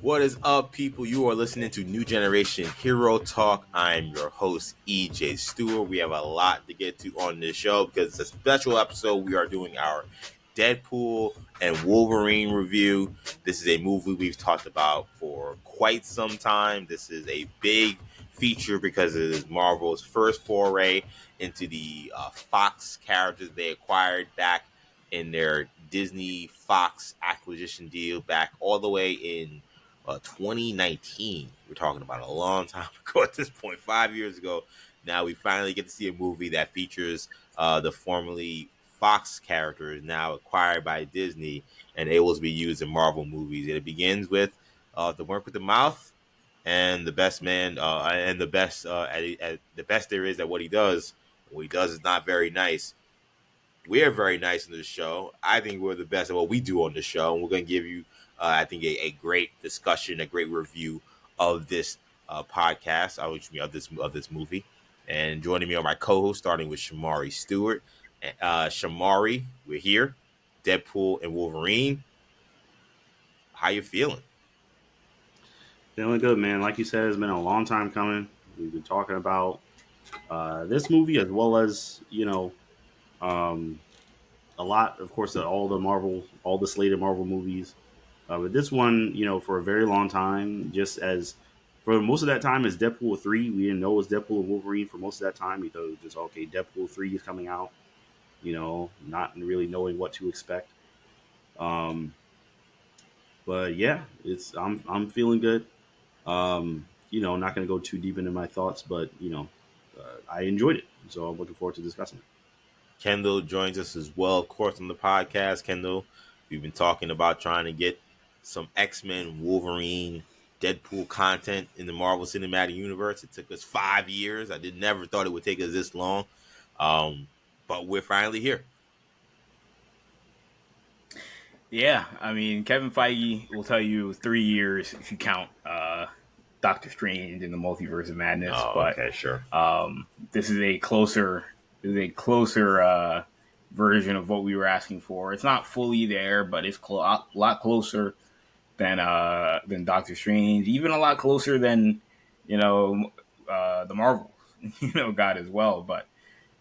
What is up, people? You are listening to New Generation Hero Talk. I'm your host, EJ Stewart. We have a lot to get to on this show because it's a special episode. We are doing our Deadpool and Wolverine review. This is a movie we've talked about for quite some time. This is a big feature because it is Marvel's first foray into the Fox characters they acquired back in their Disney Fox acquisition deal back all the way in 2019. We're talking about a long time ago at this point, 5 years ago. Now we finally get to see a movie that features the formerly Fox characters now acquired by Disney and able to be used in Marvel movies. And it begins with the work with the mouth and the best man and the best at the best there is at what he does. What he does is not very nice. We're very nice on this show. I think we're the best at what we do on the show, and we're going to give you, I think, a great discussion, a great review of this podcast. Of this movie. And joining me are my co-host, starting with Shamari Stewart. Shamari, we're here. Deadpool and Wolverine. How you feeling? Feeling good, man. Like you said, it's been a long time coming. We've been talking about this movie as well as um, a lot, of course, all the slated Marvel movies. But this one, for a very long time, just as for most of that time, is Deadpool 3. We didn't know it was Deadpool and Wolverine for most of that time. We thought it was just okay. Deadpool 3 is coming out. Not really knowing what to expect. Um, but yeah, I'm feeling good. Not going to go too deep into my thoughts, but I enjoyed it, so I'm looking forward to discussing it. Kendall joins us as well, of course, on the podcast. Kendall, we've been talking about trying to get some X-Men, Wolverine, Deadpool content in the Marvel Cinematic Universe. It took us 5 years. I never thought it would take us this long, but we're finally here. Yeah, I mean, Kevin Feige will tell you 3 years if you count Doctor Strange and the Multiverse of Madness. Oh, but okay, sure. This is a closer version of what we were asking for. It's not fully there, but it's a lot closer than Doctor Strange. Even a lot closer than the Marvels got as well. But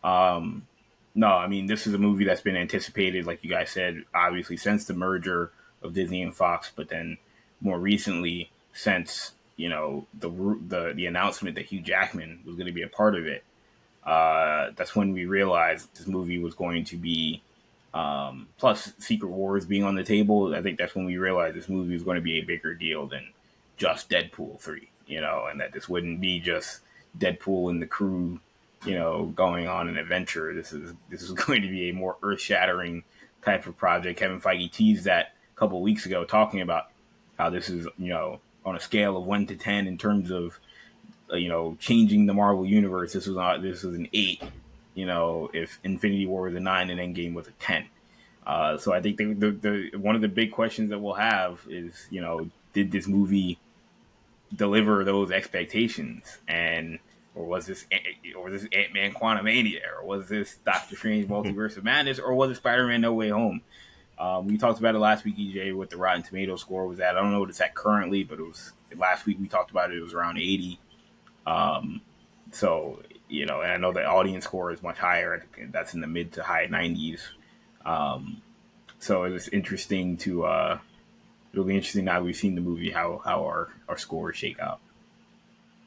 no, I mean, this is a movie that's been anticipated, like you guys said, obviously since the merger of Disney and Fox, but then more recently since the announcement that Hugh Jackman was going to be a part of it. That's when we realized this movie was going to be, plus Secret Wars being on the table. I think that's when we realized this movie was going to be a bigger deal than just Deadpool 3, and that this wouldn't be just Deadpool and the crew going on an adventure. This is going to be a more earth-shattering type of project. Kevin Feige teased that a couple of weeks ago, talking about how this is, on a scale of 1 to 10 in terms of, changing the Marvel universe. This was an 8. If Infinity War was a 9 and Endgame was a 10. So I think the one of the big questions that we'll have is, did this movie deliver those expectations? Or was this Ant-Man Quantumania? Or was this Doctor Strange Multiverse of Madness? Or was it Spider-Man No Way Home? We talked about it last week, EJ, what the Rotten Tomato score was at. I don't know what it's at currently, but it was last week we talked about it. It was around 80. So, and I know the audience score is much higher. I think that's in the mid to high 90s. So it's interesting to it'll be interesting now that we've seen the movie how our scores shake out.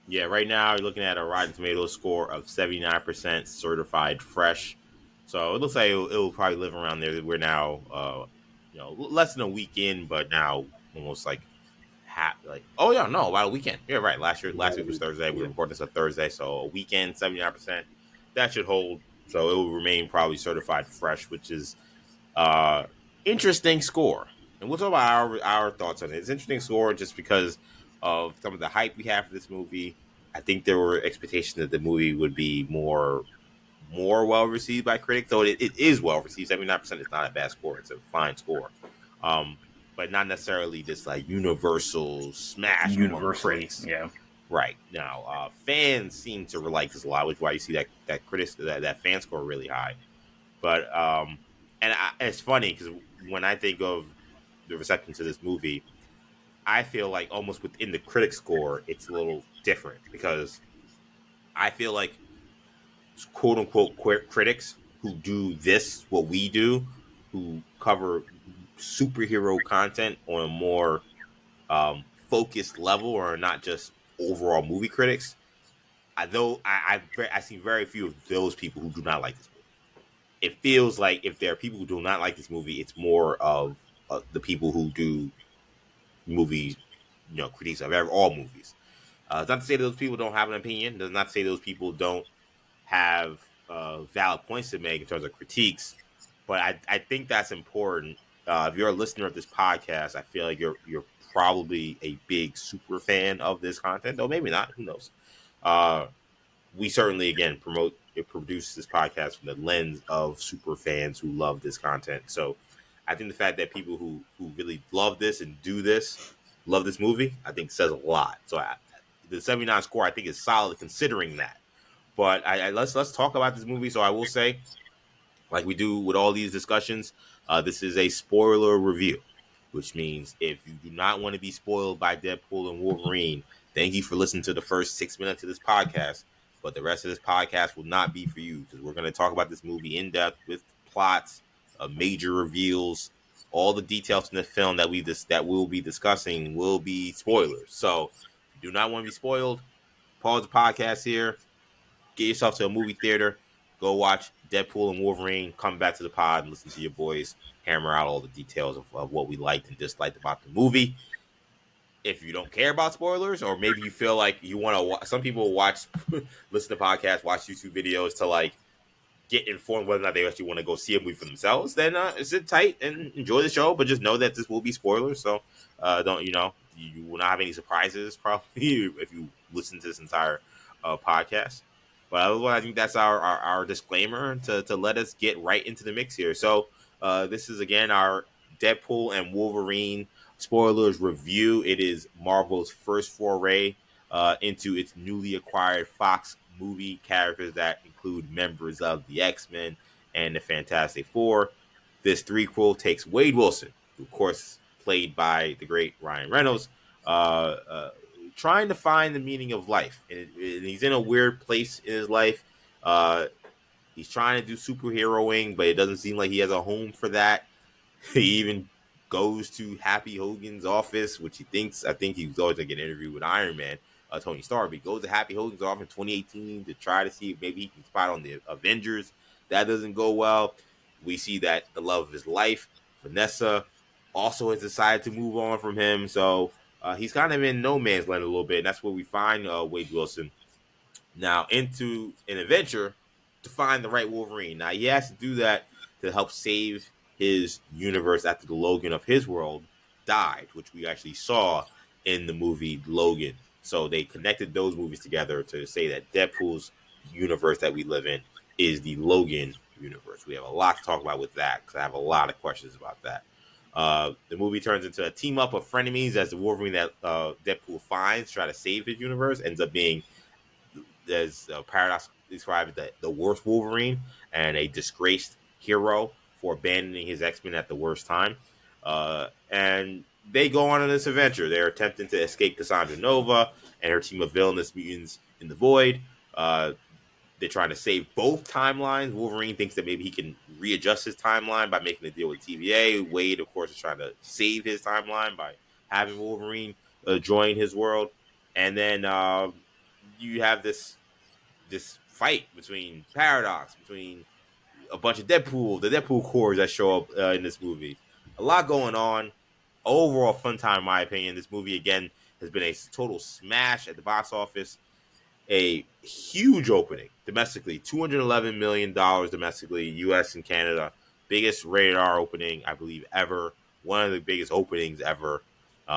Yeah, right now you're looking at a Rotten Tomatoes score of 79% certified fresh. So it looks like it'll probably live around there. We're now, less than a week in, but now almost like about a weekend. Yeah, right. Last week was Thursday. We recorded this on Thursday, so a weekend, 79%. That should hold. So it will remain probably certified fresh, which is interesting score. And we'll talk about our thoughts on it. It's an interesting score just because of some of the hype we have for this movie. I think there were expectations that the movie would be more well received by critics. So it is well received. 79% is not a bad score. It's a fine score. But not necessarily this like universal smash among critics. Yeah. Right. Now, fans seem to like this a lot, which is why you see that fan score really high. But and it's funny because when I think of the reception to this movie, I feel like almost within the critic score, it's a little different because I feel like quote unquote critics who do this, what we do, who cover superhero content on a more focused level, or not just overall movie critics. I've seen very few of those people who do not like this movie. It feels like if there are people who do not like this movie, it's more of the people who do movie, critiques of all movies. It's not to say those people don't have an opinion. Does not say those people don't have valid points to make in terms of critiques. But I think that's important. If you're a listener of this podcast, I feel like you're probably a big super fan of this content, though maybe not. Who knows? Uh, we certainly again produce this podcast from the lens of super fans who love this content. So I think the fact that people who really love this and do this love this movie, I think says a lot. So the 79 score I think is solid considering that. But let's talk about this movie. So I will say, like we do with all these discussions, this is a spoiler review, which means if you do not want to be spoiled by Deadpool and Wolverine, thank you for listening to the first 6 minutes of this podcast. But the rest of this podcast will not be for you because we're going to talk about this movie in depth with plots, major reveals, all the details in the film that we'll be discussing will be spoilers. So if you do not want to be spoiled, pause the podcast here, get yourself to a movie theater, go watch Deadpool and Wolverine, come back to the pod and listen to your boys hammer out all the details of what we liked and disliked about the movie. If you don't care about spoilers, or maybe you feel like you want to, some people watch, listen to podcasts, watch YouTube videos to like get informed whether or not they actually want to go see a movie for themselves, then sit tight and enjoy the show. But just know that this will be spoilers, so don't you will not have any surprises probably if you listen to this entire podcast. But otherwise, I think that's our disclaimer to let us get right into the mix here. So this is again our Deadpool and Wolverine spoilers review. It is Marvel's first foray into its newly acquired Fox movie characters that include members of the X-Men and the Fantastic Four. This threequel takes Wade Wilson, who of course played by the great Ryan Reynolds, trying to find the meaning of life. And he's in a weird place in his life. He's trying to do superheroing, but it doesn't seem like he has a home for that. He even goes to Happy Hogan's office, which I think he was always going to get an interview with Iron Man, Tony Stark. But he goes to Happy Hogan's office in 2018 to try to see if maybe he can spot on the Avengers. That doesn't go well. We see that the love of his life, Vanessa, also has decided to move on from him. So he's kind of in no man's land a little bit. And that's where we find Wade Wilson now into an adventure to find the right Wolverine. Now he has to do that to help save his universe after the Logan of his world died, which we actually saw in the movie Logan. So they connected those movies together to say that Deadpool's universe that we live in is the Logan universe. We have a lot to talk about with that because I have a lot of questions about that. The movie turns into a team up of frenemies as the Wolverine that Deadpool finds to try to save his universe ends up being, as Paradox described, the worst Wolverine and a disgraced hero for abandoning his X-Men at the worst time. And they go on this adventure. They're attempting to escape Cassandra Nova and her team of villainous mutants in the void. They're trying to save both timelines. Wolverine thinks that maybe he can readjust his timeline by making a deal with TVA. Wade, of course, is trying to save his timeline by having Wolverine join his world. And then you have this fight between Paradox, between a bunch of the Deadpool cores that show up in this movie. A lot going on. Overall fun time, in my opinion. This movie, again, has been a total smash at the box office. A huge opening domestically, $211 million domestically, U.S. and Canada. Biggest rated R opening, I believe, ever. One of the biggest openings ever.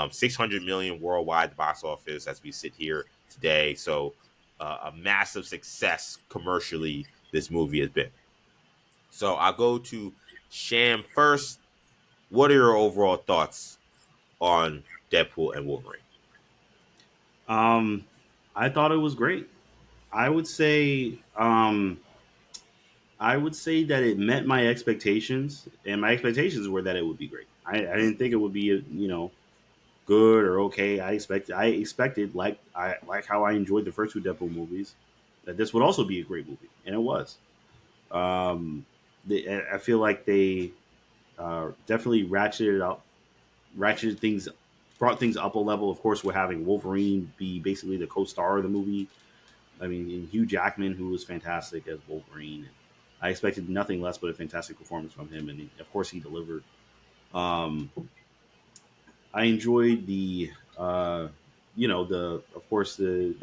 600 million worldwide at the box office as we sit here today. So a massive success commercially this movie has been. So I'll go to Sham first. What are your overall thoughts on Deadpool and Wolverine? Um, I thought it was great. I would say, I would say that it met my expectations, and my expectations were that it would be great. I didn't think it would be, good or okay. I expected like how I enjoyed the first two Deadpool movies, that this would also be a great movie, and it was. I feel like they definitely ratcheted things, brought things up a level. Of course, we're having Wolverine be basically the co-star of the movie. I mean, Hugh Jackman, who was fantastic as Wolverine. I expected nothing less but a fantastic performance from him, and of course, he delivered. Um, I enjoyed the of course, the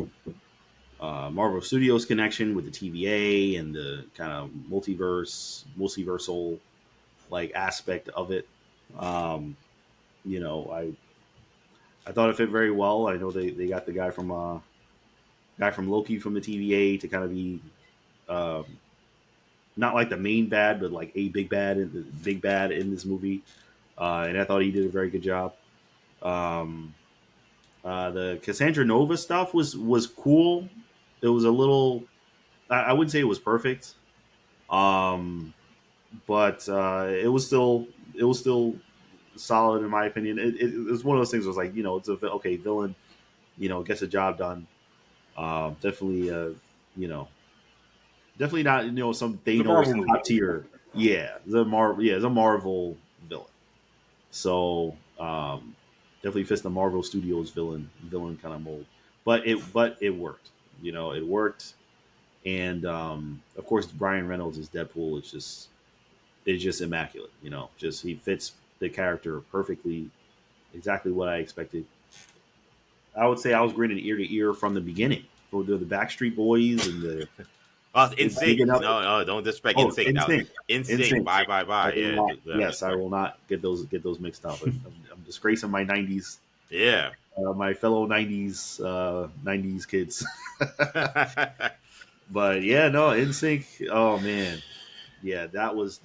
Marvel Studios connection with the TVA and the kind of multiversal like aspect of it. Um, you know, I thought it fit very well. I know they got the guy from Loki from the TVA to kind of be um, not like the main bad, but like a big bad in this movie. And I thought he did a very good job. Um, the Cassandra Nova stuff was cool. It was a little. I wouldn't say it was perfect, um, but it was still solid in my opinion. It was one of those things. Where it was like, it's a okay villain. Gets the job done. Definitely, you know, definitely not some It's a Thanos Marvel movie. top tier. Yeah, the Marvel villain. So definitely fits the Marvel Studios villain kind of mold. But it worked. It worked, and of course Brian Reynolds as Deadpool is just immaculate. Just he fits the character perfectly, exactly what I expected. I would say I was grinning ear to ear from the beginning for the Backstreet Boys and Oh, the Instinct. digging up. No, don't disrespect Oh, Instinct. That was instinct, Instinct. instinct. Bye, bye, I bye. will Yeah, not. Yes, I sorry. will not get those mixed up. I'm disgracing my '90s, Yeah. my fellow '90s kids. But yeah, no, instinct. Oh man, yeah, that was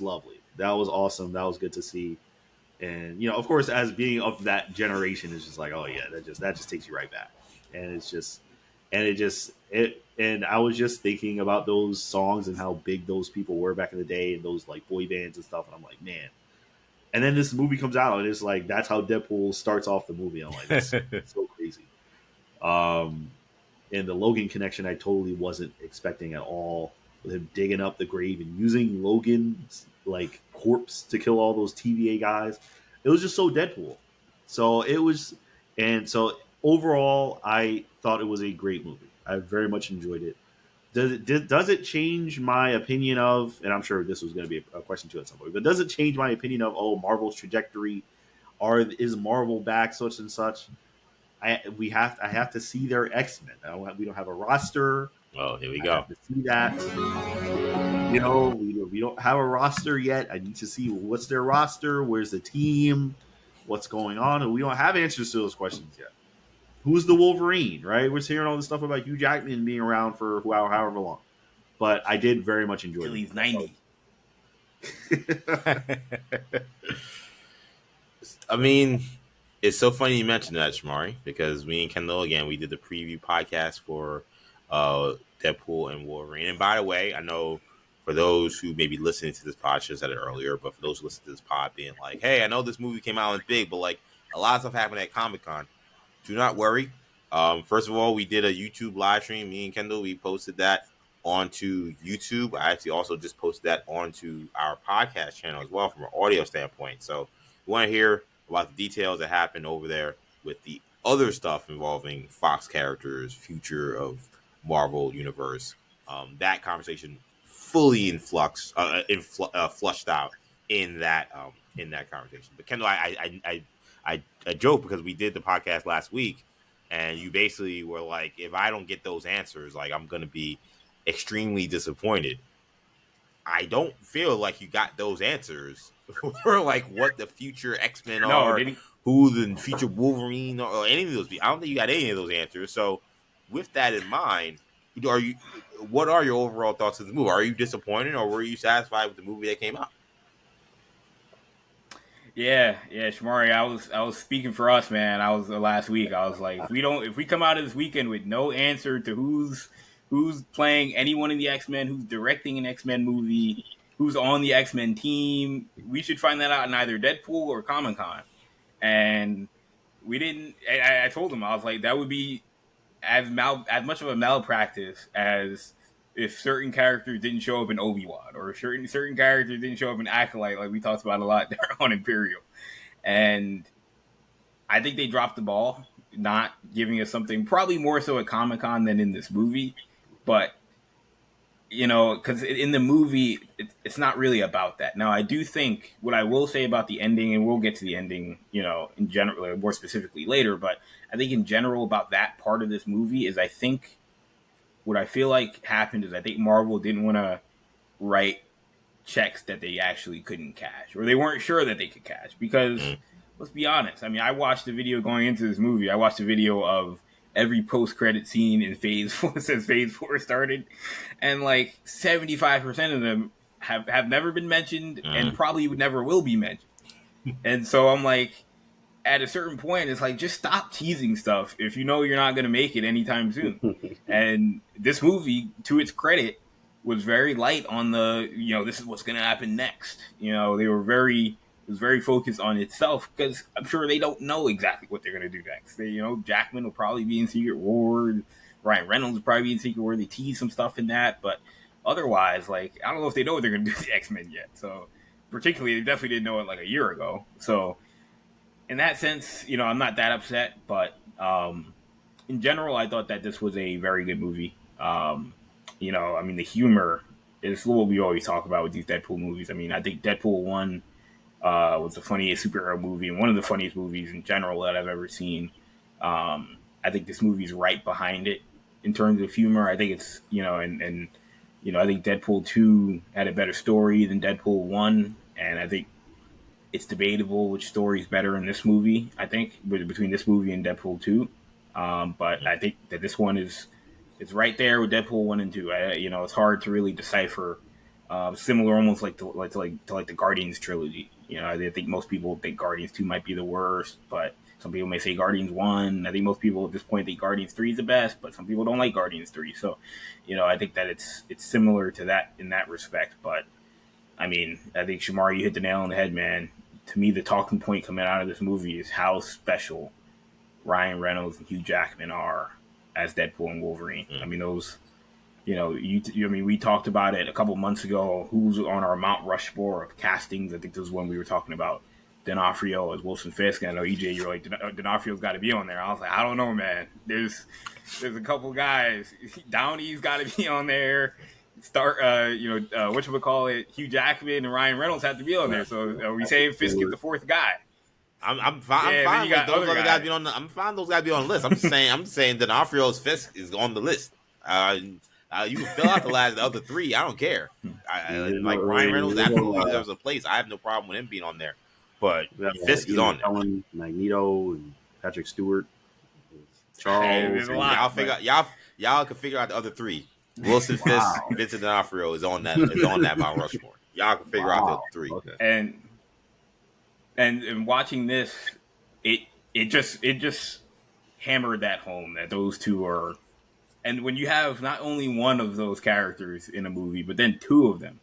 lovely. That was awesome. That was good to see. And of course, as being of that generation, it's just like, oh yeah, that just takes you right back. And it's just, and it just it. And I was just thinking about those songs and how big those people were back in the day, and those like boy bands and stuff. And I'm like, man. And then this movie comes out, and it's like that's how Deadpool starts off the movie. I'm like, that's so crazy. Um, and the Logan connection, I totally wasn't expecting at all. With him digging up the grave and using Logan's like corpse to kill all those TVA guys, it was just so Deadpool. So it was, and so overall, I thought it was a great movie. I very much enjoyed it. Does it change my opinion of? And I'm sure this was going to be a question too at some point. But does it change my opinion of Marvel's trajectory? Or is Marvel back such and such? I have to see their X Men. We don't have a roster. Oh, here we I go. have to see that. We don't have a roster yet. I need to see what's their roster, where's the team, what's going on, and we don't have answers to those questions yet. Who's the Wolverine? Right? We're hearing all this stuff about Hugh Jackman being around for however long, but I did very much enjoy Till the he's movie. 90. I mean, it's so funny you mentioned that, Shamari, because me and Kendall, again, we did the preview podcast for Deadpool and Wolverine. And by the way, I know for those who may be listening to this pod, I should have said it earlier, but for those who listen to this pod being like, hey, I know this movie came out and big, but like a lot of stuff happened at Comic Con. Do not worry. First of all, we did a YouTube live stream. Me and Kendall, we posted that onto YouTube. I actually also just posted that onto our podcast channel as well from an audio standpoint. So you want to hear about the details that happened over there with the other stuff involving Fox characters, future of Marvel Universe. That conversation fully flushed out in that conversation. But Kendall, I joke because we did the podcast last week, and you basically were like, if I don't get those answers, like I'm gonna be extremely disappointed. I don't feel like you got those answers for like what the future X-Men No, are, didn't. who the future Wolverine or any of those people. I don't think you got any of those answers. So with that in mind, what are your overall thoughts of the movie? Are you disappointed or were you satisfied with the movie that came out? Yeah, Shamari. I was speaking for us, man. I was last week. I was like, if we come out of this weekend with no answer to who's playing anyone in the X-Men, who's directing an X-Men movie, who's on the X-Men team, we should find that out in either Deadpool or Comic Con. And we didn't. I told him, I was like, that would be as much of a malpractice as if certain characters didn't show up in Obi-Wan, or certain characters didn't show up in Acolyte, like we talked about a lot on Imperial. And I think they dropped the ball, not giving us something probably more so at Comic-Con than in this movie. But because in the movie, it's not really about that. Now, I do think what I will say about the ending, and we'll get to the ending, in general, more specifically later, but I think in general about that part of this movie is I think what I feel like happened is I think Marvel didn't want to write checks that they actually couldn't cash, or they weren't sure that they could cash. Because let's be honest, I mean, I watched the video going into this movie. I watched a video of every post-credit scene in Phase 4 since Phase 4 started, and like 75% of them have never been mentioned and probably never will be mentioned. And so I'm like, at a certain point, it's like, just stop teasing stuff if you know you're not going to make it anytime soon. And this movie, to its credit, was very light on the, this is what's going to happen next. They were it was very focused on itself, because I'm sure they don't know exactly what they're going to do next. Jackman will probably be in Secret War. Ryan Reynolds will probably be in Secret War. They tease some stuff in that, but otherwise, like, I don't know if they know what they're going to do with the X-Men yet. So, particularly, they definitely didn't know it like a year ago. So, in that sense, I'm not that upset, but in general, I thought that this was a very good movie. I mean, the humor is what we always talk about with these Deadpool movies. I mean, I think Deadpool 1 was the funniest superhero movie, and one of the funniest movies in general that I've ever seen. I think this movie's right behind it in terms of humor. I think it's, and I think Deadpool 2 had a better story than Deadpool 1, and I think it's debatable which story is better in this movie, I think, between this movie and Deadpool 2. But I think that this one it's right there with Deadpool 1 and 2. It's hard to really decipher. Similar almost like to the Guardians trilogy. I think most people think Guardians 2 might be the worst, but some people may say Guardians 1. I think most people at this point think Guardians 3 is the best, but some people don't like Guardians 3. So, I think that it's similar to that in that respect. But, I mean, I think, Shamar, you hit the nail on the head, man. To me, the talking point coming out of this movie is how special Ryan Reynolds and Hugh Jackman are as Deadpool and Wolverine. I mean, those, we talked about it a couple months ago. Who's on our Mount Rushmore of castings? I think this is when we were talking about D'Onofrio as Wilson Fisk. And I know, EJ, you're like, D'Onofrio's got to be on there. I was like, I don't know, man. There's a couple guys. Downey's got to be on there. Whatchamacallit, Hugh Jackman and Ryan Reynolds have to be on there. So are we saying Fisk is the fourth guy? I'm fine with those other guys being on the. I'm fine those guys be on the list. I'm saying D'Onofrio's Fisk is on the list. You can fill out the other three. I don't care. Like Ryan Reynolds absolutely deserves a place. I have no problem with him being on there. But Fisk is on there. Magneto and Patrick Stewart, Charles. Y'all can figure out the other three. Wilson Fisk, Vincent D'Onofrio is on that Mount Rushmore. Y'all can figure out the other three. Okay. And watching this, it just hammered that home that those two are. And when you have not only one of those characters in a movie, but then two of them.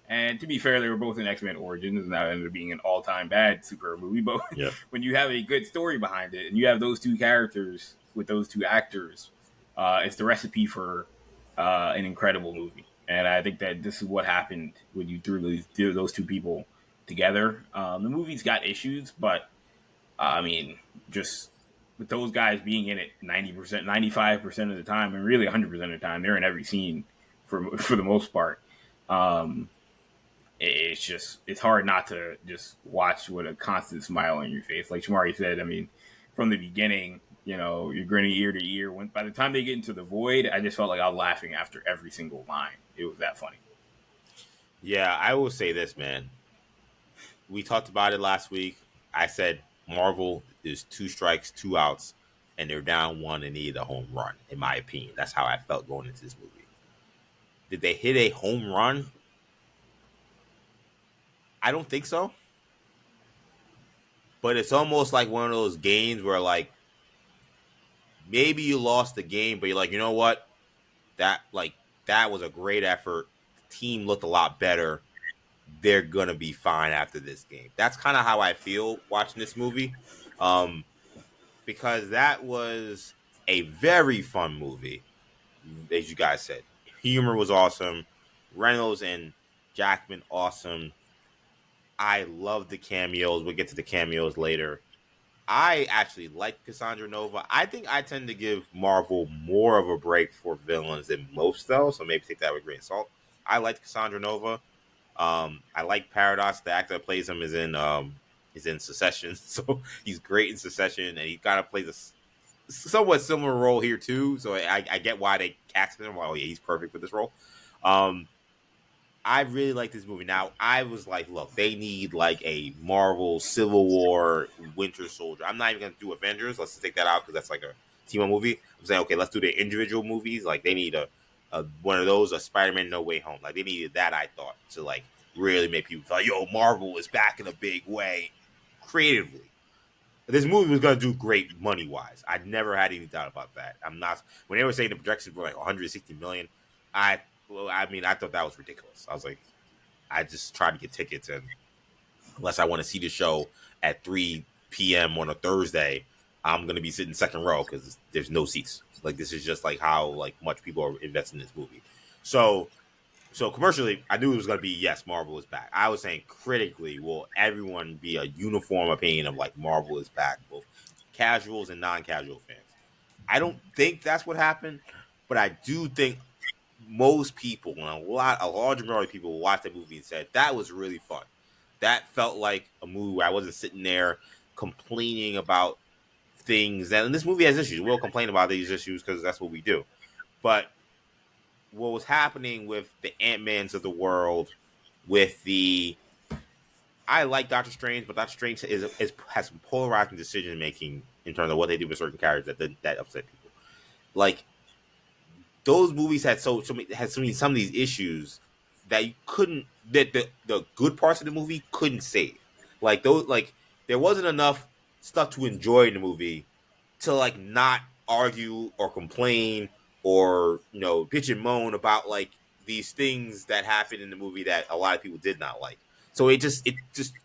And to be fair, they were both in X-Men Origins, and that ended up being an all-time bad superhero movie. But when you have a good story behind it, and you have those two characters with those two actors, it's the recipe for an incredible movie. And I think that this is what happened when you threw those two people together. The movie's got issues, but I mean, just with those guys being in it 90%, 95% of the time, and really 100% of the time, they're in every scene for the most part. It's hard not to just watch with a constant smile on your face. Like Shamari said, I mean, from the beginning, you're grinning ear to ear. By the time they get into the void, I just felt like I was laughing after every single line. It was that funny. Yeah, I will say this, man. We talked about it last week. I said Marvel is 2 strikes, 2 outs, and they're down 1 and need a home run, in my opinion. That's how I felt going into this movie. Did they hit a home run? I don't think so. But it's almost like one of those games where, like, maybe you lost the game, but you're like, you know what? That was a great effort. The team looked a lot better. They're going to be fine after this game. That's kind of how I feel watching this movie. because that was a very fun movie, as you guys said. Humor was awesome. Reynolds and Jackman, awesome. I love the cameos. We'll get to the cameos later. I actually like Cassandra Nova. I think I tend to give Marvel more of a break for villains than most, though. So maybe take that with a grain of salt. I like Cassandra Nova. I like Paradox. The actor that plays him is in Succession, so he's great in Succession, and he kind of plays a somewhat similar role here too. So I get why they cast him. Well, yeah, he's perfect for this role. Um, I really like this movie. Now, I was like, look, they need like a Marvel Civil War Winter Soldier. I'm not even going to do Avengers. Let's just take that out because that's like a team up movie. I'm saying, okay, let's do the individual movies. Like, they need a one of those, a Spider-Man No Way Home. Like, they needed that, I thought, to like really make people feel like, yo, Marvel is back in a big way creatively. This movie was going to do great money wise. I never had any doubt about that. I'm not, when they were saying the projections were like 160 million, I thought that was ridiculous. I was like, I just tried to get tickets, and unless I want to see the show at 3 p.m. on a Thursday, I'm gonna be sitting second row because there's no seats. Like, this is just like how like much people are investing in this movie. So commercially, I knew it was gonna be yes, Marvel is back. I was saying critically, will everyone be a uniform opinion of like Marvel is back, both casuals and non-casual fans? I don't think that's what happened, but I do think most people, and a large majority of people watched the movie and said that was really fun. That felt like a movie where I wasn't sitting there complaining about things. And this movie has issues. We'll complain about these issues because that's what we do. But what was happening with the Ant-Mans of the world, with the I like Doctor Strange, but Doctor Strange has some polarizing decision making in terms of what they do with certain characters that upset people. Like, those movies had some of these issues that you couldn't that the good parts of the movie couldn't save. Like, those, like, there wasn't enough stuff to enjoy in the movie to like not argue or complain or bitch and moan about like these things that happened in the movie that a lot of people did not like. So it just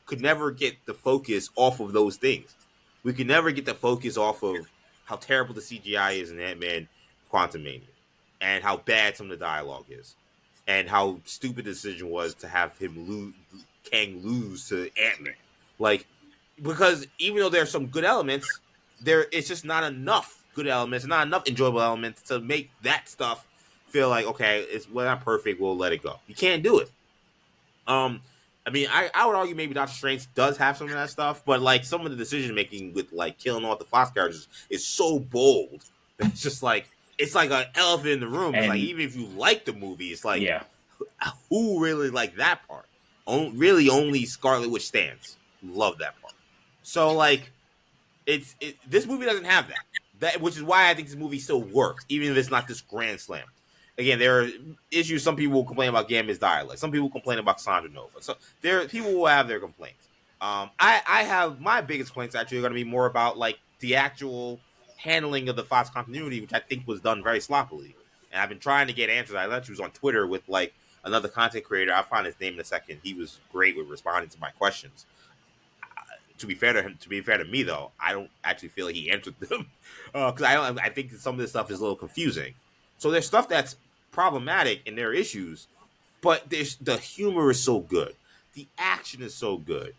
could never get the focus off of those things. We could never get the focus off of how terrible the CGI is in Ant-Man Quantumania, and how bad some of the dialogue is, and how stupid the decision was to have Kang lose to Ant-Man. Like, because even though there's some good elements, it's just not enough good elements, not enough enjoyable elements to make that stuff feel like, okay, it's not perfect, we'll let it go. You can't do it. Um, I mean, I would argue maybe Doctor Strange does have some of that stuff, but like some of the decision making with like killing all the Fox characters is so bold. It's just like it's like an elephant in the room. It's like, And even if you like the movie, it's like, yeah, who really liked that part? Really, only Scarlet Witch stands love that part. So like, this movie doesn't have that, which is why I think this movie still works, even if it's not this grand slam. Again, there are issues. Some people will complain about Gambit's dialect. Some people complain about Sandra Nova. So people will have their complaints. I have my biggest complaints actually are going to be more about like the actual handling of the Fox continuity, which I think was done very sloppily. And I've been trying to get answers. I actually was on Twitter with like another content creator. I'll find his name in a second. He was great with responding to my questions. To be fair to him, to be fair to me though, I don't actually feel like he answered them because I think some of this stuff is a little confusing. So there's stuff that's problematic and there are issues, but the humor is so good, the action is so good,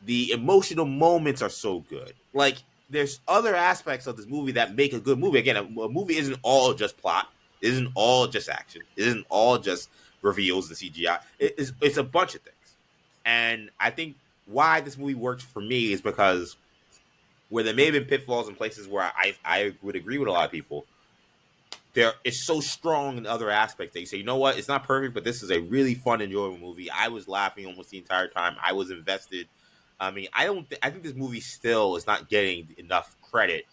the emotional moments are so good. Like, there's other aspects of this movie that make a good movie. Again, a movie isn't all just plot, isn't all just action, isn't all just reveals and CGI. It's a bunch of things, and I think why this movie works for me is because where there may have been pitfalls in places where I would agree with a lot of people, there it's so strong in other aspects that you say, you know what, it's not perfect, but this is a really fun, enjoyable movie. I was laughing almost the entire time. I was invested. I mean, I think this movie still is not getting enough credit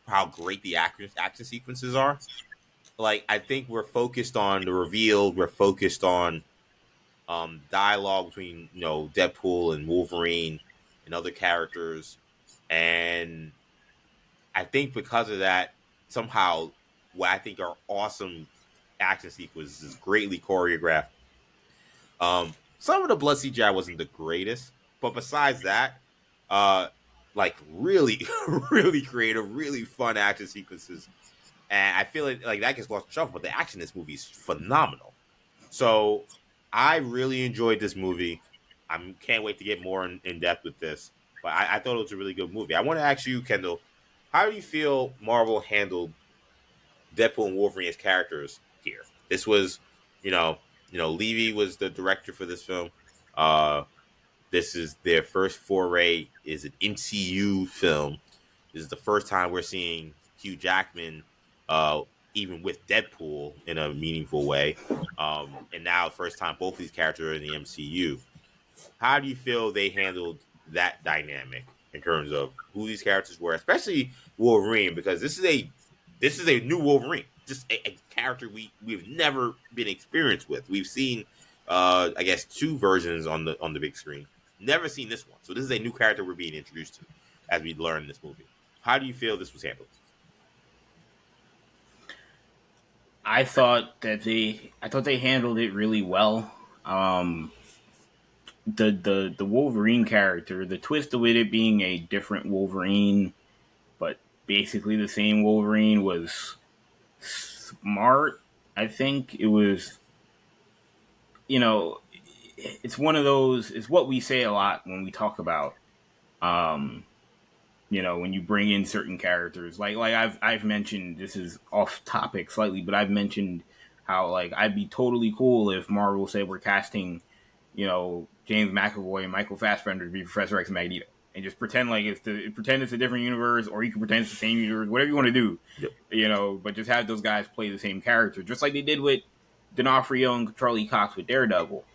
for how great the action sequences are. Like, I think we're focused on the reveal. We're focused on dialogue between Deadpool and Wolverine and other characters, and I think because of that, somehow what I think are awesome action sequences is greatly choreographed. Some of the blood CGI wasn't the greatest, but besides that, like really, really creative, really fun action sequences, and I feel like that gets lost in shuffle. But the action in this movie is phenomenal. So I really enjoyed this movie. I can't wait to get more in depth with this. But I thought it was a really good movie. I want to ask you, Kendall, how do you feel Marvel handled Deadpool and Wolverine as characters here? This was, Levy was the director for this film. Uh, this is their first foray is an MCU film. This is the first time we're seeing Hugh Jackman, uh, even with Deadpool in a meaningful way. And now, first time both of these characters are in the MCU. How do you feel they handled that dynamic in terms of who these characters were, especially Wolverine? Because this is a new Wolverine, just a character we've never been experienced with. We've seen, I guess, two versions on the big screen. Never seen this one, so this is a new character we're being introduced to as we learn in this movie. How do you feel this was handled? I thought they handled it really well. The Wolverine character, the twist of it being a different Wolverine, but basically the same Wolverine, was smart. I think it was, you know, it's one of those. It's what we say a lot when we talk about, um, when you bring in certain characters. Like I've mentioned, this is off topic slightly, but I've mentioned how like I'd be totally cool if Marvel said we're casting, James McAvoy and Michael Fassbender to be Professor X and Magneto, and just pretend like pretend it's a different universe, or you can pretend it's the same universe, whatever you want to do, Yep. But just have those guys play the same character, just like they did with D'Onofrio and Charlie Cox with Daredevil.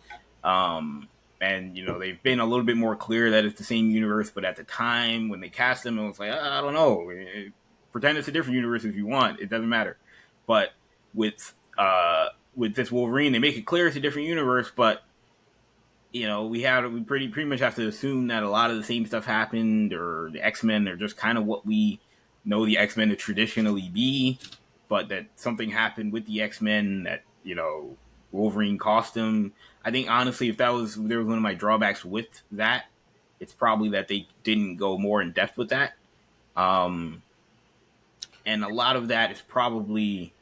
Um, and they've been a little bit more clear that it's the same universe, but at the time when they cast them, it was like, I don't know, pretend it's a different universe if you want, it doesn't matter. But with this Wolverine, they make it clear it's a different universe, but we pretty much have to assume that a lot of the same stuff happened, or the X-Men are just kind of what we know the X-Men to traditionally be, but that something happened with the X-Men that Wolverine cost him. I think honestly, if there was one of my drawbacks with that, it's probably that they didn't go more in depth with that. And a lot of that is probably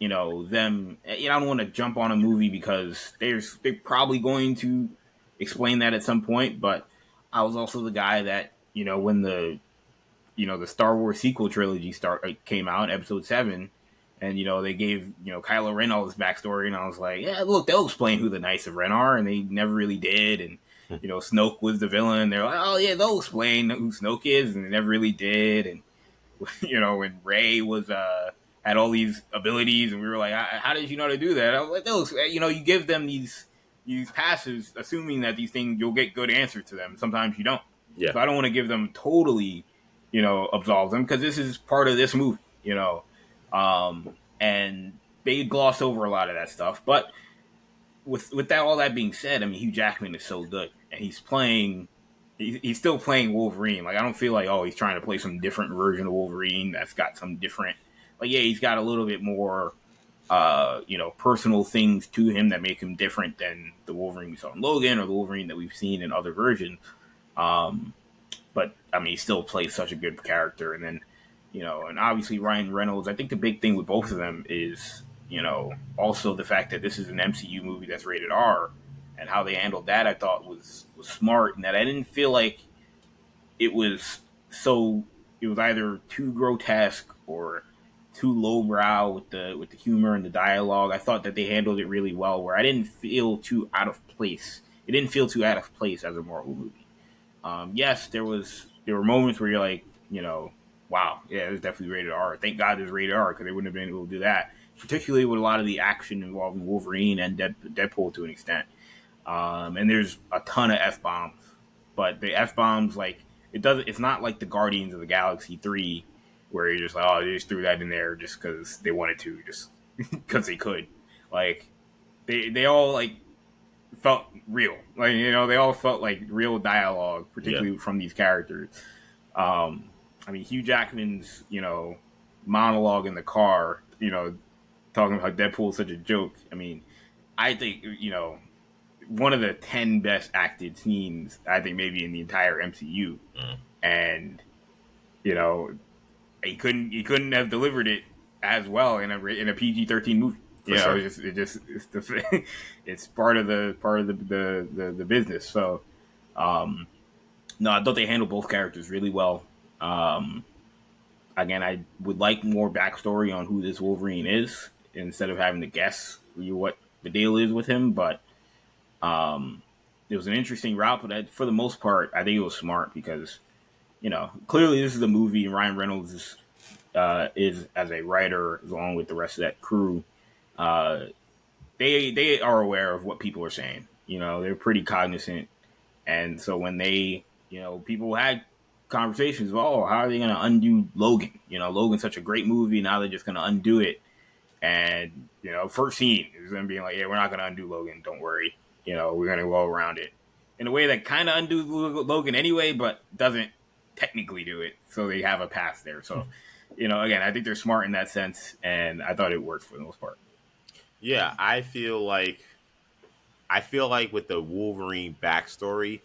them. I don't want to jump on a movie because they're probably going to explain that at some point. But I was also the guy that when the Star Wars sequel trilogy came out, Episode 7, and they gave Kylo Ren all this backstory, and I was like, yeah, look, they'll explain who the Knights of Ren are, and they never really did. And Snoke was the villain, and they're like, oh yeah, they'll explain who Snoke is, and they never really did. And when Rey was had all these abilities, and we were like, how did you know how to do that? I was like, those, you give them these passes, assuming that these things you'll get good answers to them. Sometimes you don't. Yeah. So I don't want to give them totally, absolve them, because this is part of this movie, and they gloss over a lot of that stuff. But with that, all that being said, I mean, Hugh Jackman is so good, and he's still playing Wolverine. Like, I don't feel like, he's trying to play some different version of Wolverine that's got some different, like, yeah, he's got a little bit more, personal things to him that make him different than the Wolverine we saw in Logan, or the Wolverine that we've seen in other versions. But I mean, he still plays such a good character. And then, and obviously Ryan Reynolds, I think the big thing with both of them is, also the fact that this is an MCU movie that's rated R, and how they handled that, I thought was smart, and that I didn't feel like it was either too grotesque or too lowbrow with the humor and the dialogue. I thought that they handled it really well, where I didn't feel too out of place. It didn't feel too out of place as a Marvel movie. Yes, there were moments where you're like, wow, yeah, it was definitely rated R. Thank God it's rated R, because they wouldn't have been able to do that, particularly with a lot of the action involving Wolverine and Deadpool to an extent. And there's a ton of F-bombs, but the F-bombs, like, it's not like the Guardians of the Galaxy 3, where you're just like, oh, they just threw that in there just because they wanted to, just because they could. Like, they all, like, felt real. Like, they all felt like real dialogue, particularly from these characters. I mean, Hugh Jackman's, monologue in the car, talking about Deadpool is such a joke. I mean, I think, one of the 10 best acted scenes, I think, maybe in the entire MCU. and you know he couldn't have delivered it as well in a PG-13 movie. For sure. It's part of the business. So no, I thought they handled both characters really well. Um, Again, I would like more backstory on who this Wolverine is instead of having to guess what the deal is with him. But it was an interesting route, but for the most part, I think it was smart because clearly this is a movie, and Ryan Reynolds is as a writer along with the rest of that crew. Uh, they are aware of what people are saying. They're pretty cognizant, and so when people had conversations of, oh, how are they going to undo Logan? Logan's such a great movie. Now they're just going to undo it. And, first scene is them being like, yeah, we're not going to undo Logan. Don't worry. We're going to go around it in a way that kind of undoes Logan anyway, but doesn't technically do it. So they have a path there. So, again, I think they're smart in that sense. And I thought it worked for the most part. Yeah, I feel like with the Wolverine backstory,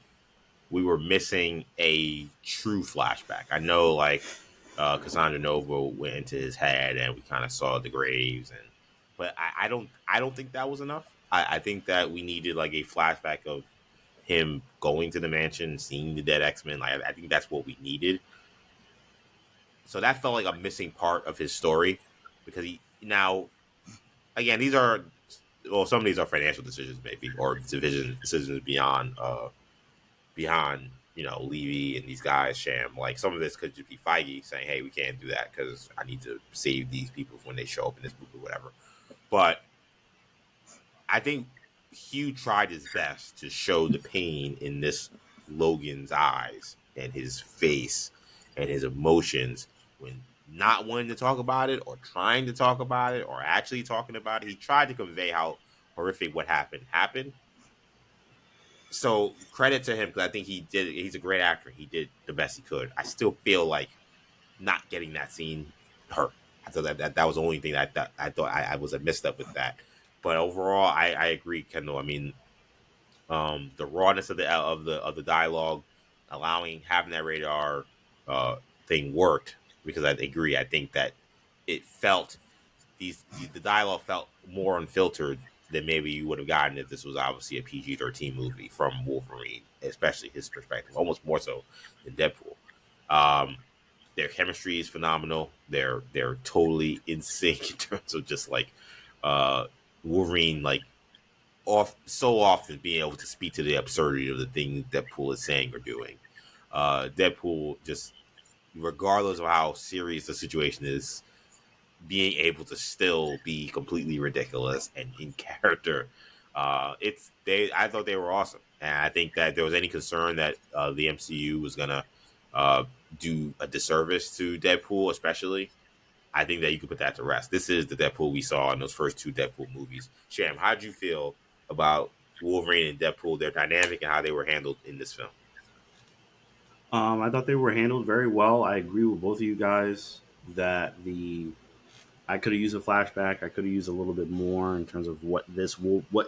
we were missing a true flashback. I know, like, Cassandra Nova went into his head, and we kind of saw the graves, but I don't think that was enough. I think that we needed like a flashback of him going to the mansion, seeing the dead X-Men. Like, I think that's what we needed. So that felt like a missing part of his story because he now again some of these are financial decisions maybe or decisions beyond Levy and these guys, Sham. Like, some of this could just be Feige saying, "Hey, we can't do that because I need to save these people when they show up in this movie, or whatever." But I think Hugh tried his best to show the pain in this Logan's eyes and his face and his emotions when not wanting to talk about it or trying to talk about it or actually talking about it. He tried to convey how horrific what happened. So credit to him because I think he did. He's a great actor. He did the best he could. I still feel like not getting that scene hurt. I thought that was the only thing that I thought I was messed up with that. But overall, I agree, Kendall. I mean, the rawness of the dialogue, having that radar thing worked because I agree. I think that it felt the dialogue felt more unfiltered than maybe you would have gotten if this was obviously a PG-13 movie from Wolverine, especially his perspective, almost more so than Deadpool. Um, their chemistry is phenomenal. They're totally in sync in terms of just like Wolverine, like so often being able to speak to the absurdity of the things Deadpool is saying or doing. Deadpool just, regardless of how serious the situation is, being able to still be completely ridiculous and in character. I thought they were awesome, and I think that there was any concern that the MCU was gonna uh, do a disservice to Deadpool, especially. I think that you could put that to rest. This is the Deadpool we saw in those first two Deadpool movies. Sham, how'd you feel about Wolverine and Deadpool, their dynamic, and how they were handled in this film? I thought they were handled very well. I agree with both of you guys that I could have used a flashback. I could have used a little bit more in terms of what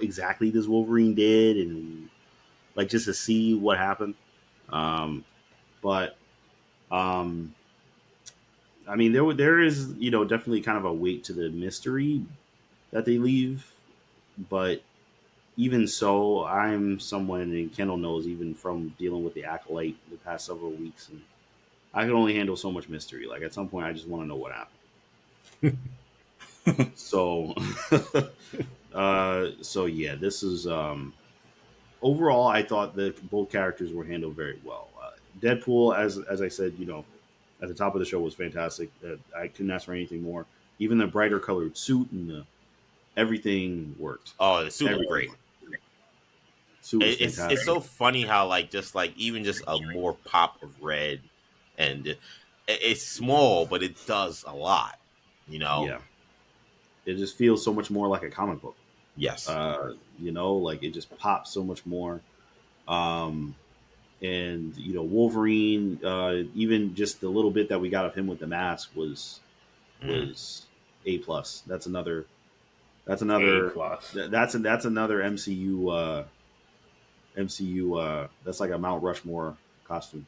exactly this Wolverine did, and like just to see what happened. Um, but um, I mean, there is definitely kind of a weight to the mystery that they leave, but even so, I'm someone, and Kendall knows, even from dealing with the Acolyte the past several weeks, and I can only handle so much mystery. Like, at some point, I just want to know what happened. So, so yeah, this is overall. I thought that both characters were handled very well. Deadpool, as I said, at the top of the show, was fantastic. I couldn't ask for anything more. Even the brighter colored suit and everything worked. Oh, the suit was great. Suit was It's fantastic. so funny how like even just a more pop of red, and it's small, but it does a lot. You know. Yeah, it just feels so much more like a comic book. Yes. Like it just pops so much more. Um, and Wolverine, even just the little bit that we got of him with the mask Mm. was A plus. A plus. That's another MCU. That's like a Mount Rushmore costume.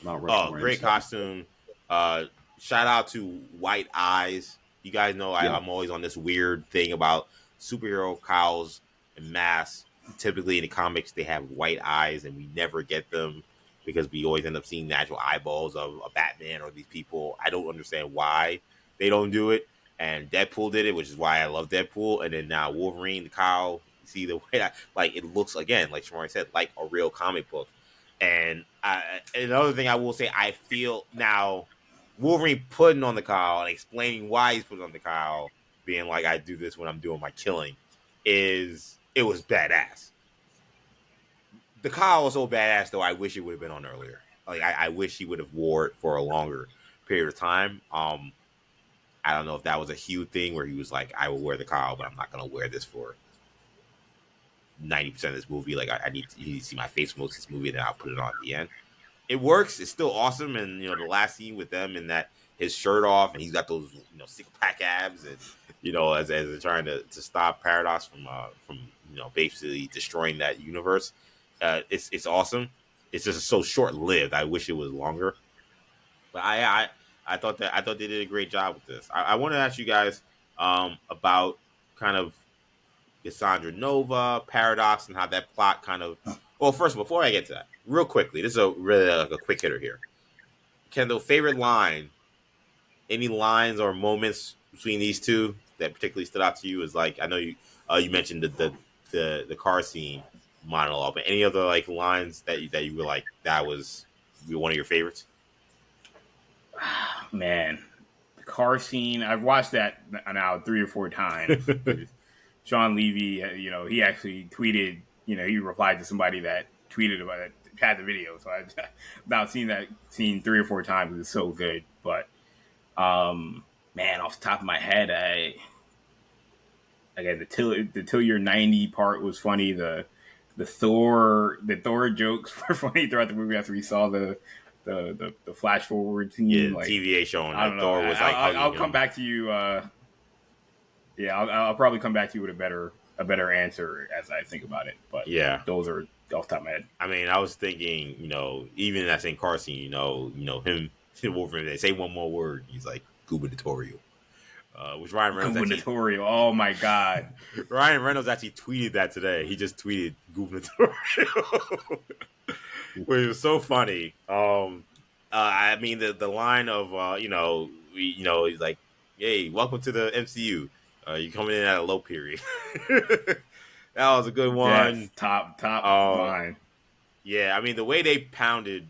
Mount Oh, Rushmore great MCU. costume. Uh, shout out to White Eyes. You guys know Yeah. I'm always on this weird thing about superhero cowls and masks. Typically in the comics, they have white eyes, and we never get them because we always end up seeing natural eyeballs of a Batman or these people. I don't understand why they don't do it. And Deadpool did it, which is why I love Deadpool. And then now Wolverine, the cowl, you see the way like it looks again, like Shamari said, like a real comic book. And another thing I will say, I feel now Wolverine putting on the cowl and explaining why he's putting on the cowl, being like, I do this when I'm doing my killing, it was badass. The cowl was so badass, though, I wish it would have been on earlier. Like, I wish he would have wore it for a longer period of time. I don't know if that was a huge thing where he was like, I will wear the cowl, but I'm not going to wear this for 90% of this movie. Like, I need to see my face most of this movie, and then I'll put it on at the end. It works. It's still awesome. And the last scene with them and that his shirt off and he's got those 6-pack abs and as they're trying to stop Paradox from basically destroying that universe. It's awesome. It's just so short lived. I wish it was longer. But I thought they did a great job with this. I want to ask you guys about kind of Cassandra Nova, Paradox, and how that plot kind of. Well, first, before I get to that, real quickly, this is a really like a quick hitter here. Kendall, favorite line? Any lines or moments between these two that particularly stood out to you? Is like I know you mentioned the car scene monologue, but any other like lines that you were like that was one of your favorites? Man, the car scene. I've watched that now 3 or 4 times. Sean Levy, he actually tweeted. He replied to somebody that tweeted about it, had the video. So I've now seen that scene 3 or 4 times. It's so good. But man, off the top of my head, again the till you're 90 part was funny. The Thor jokes were funny throughout the movie after we saw the flash forward Yeah, scene. the Like TVA showing I that don't know. Thor was like hugging I'll him. come back to you. Yeah, I'll probably come back to you with a better answer as I think about it. But Yeah, those are off the top of my head. I mean, I was thinking, even in that same car scene, him Wolverine, they say one more word, he's like gubernatorial. Which Ryan Reynolds actually Gubernatorial. Oh my god. Ryan Reynolds actually tweeted that today. He just tweeted gubernatorial, which was so funny. I mean the line of he's like, "Hey, welcome to the MCU. You coming in at a low period." That was a good Yes, one. top Uh, line. yeah, I mean the way they pounded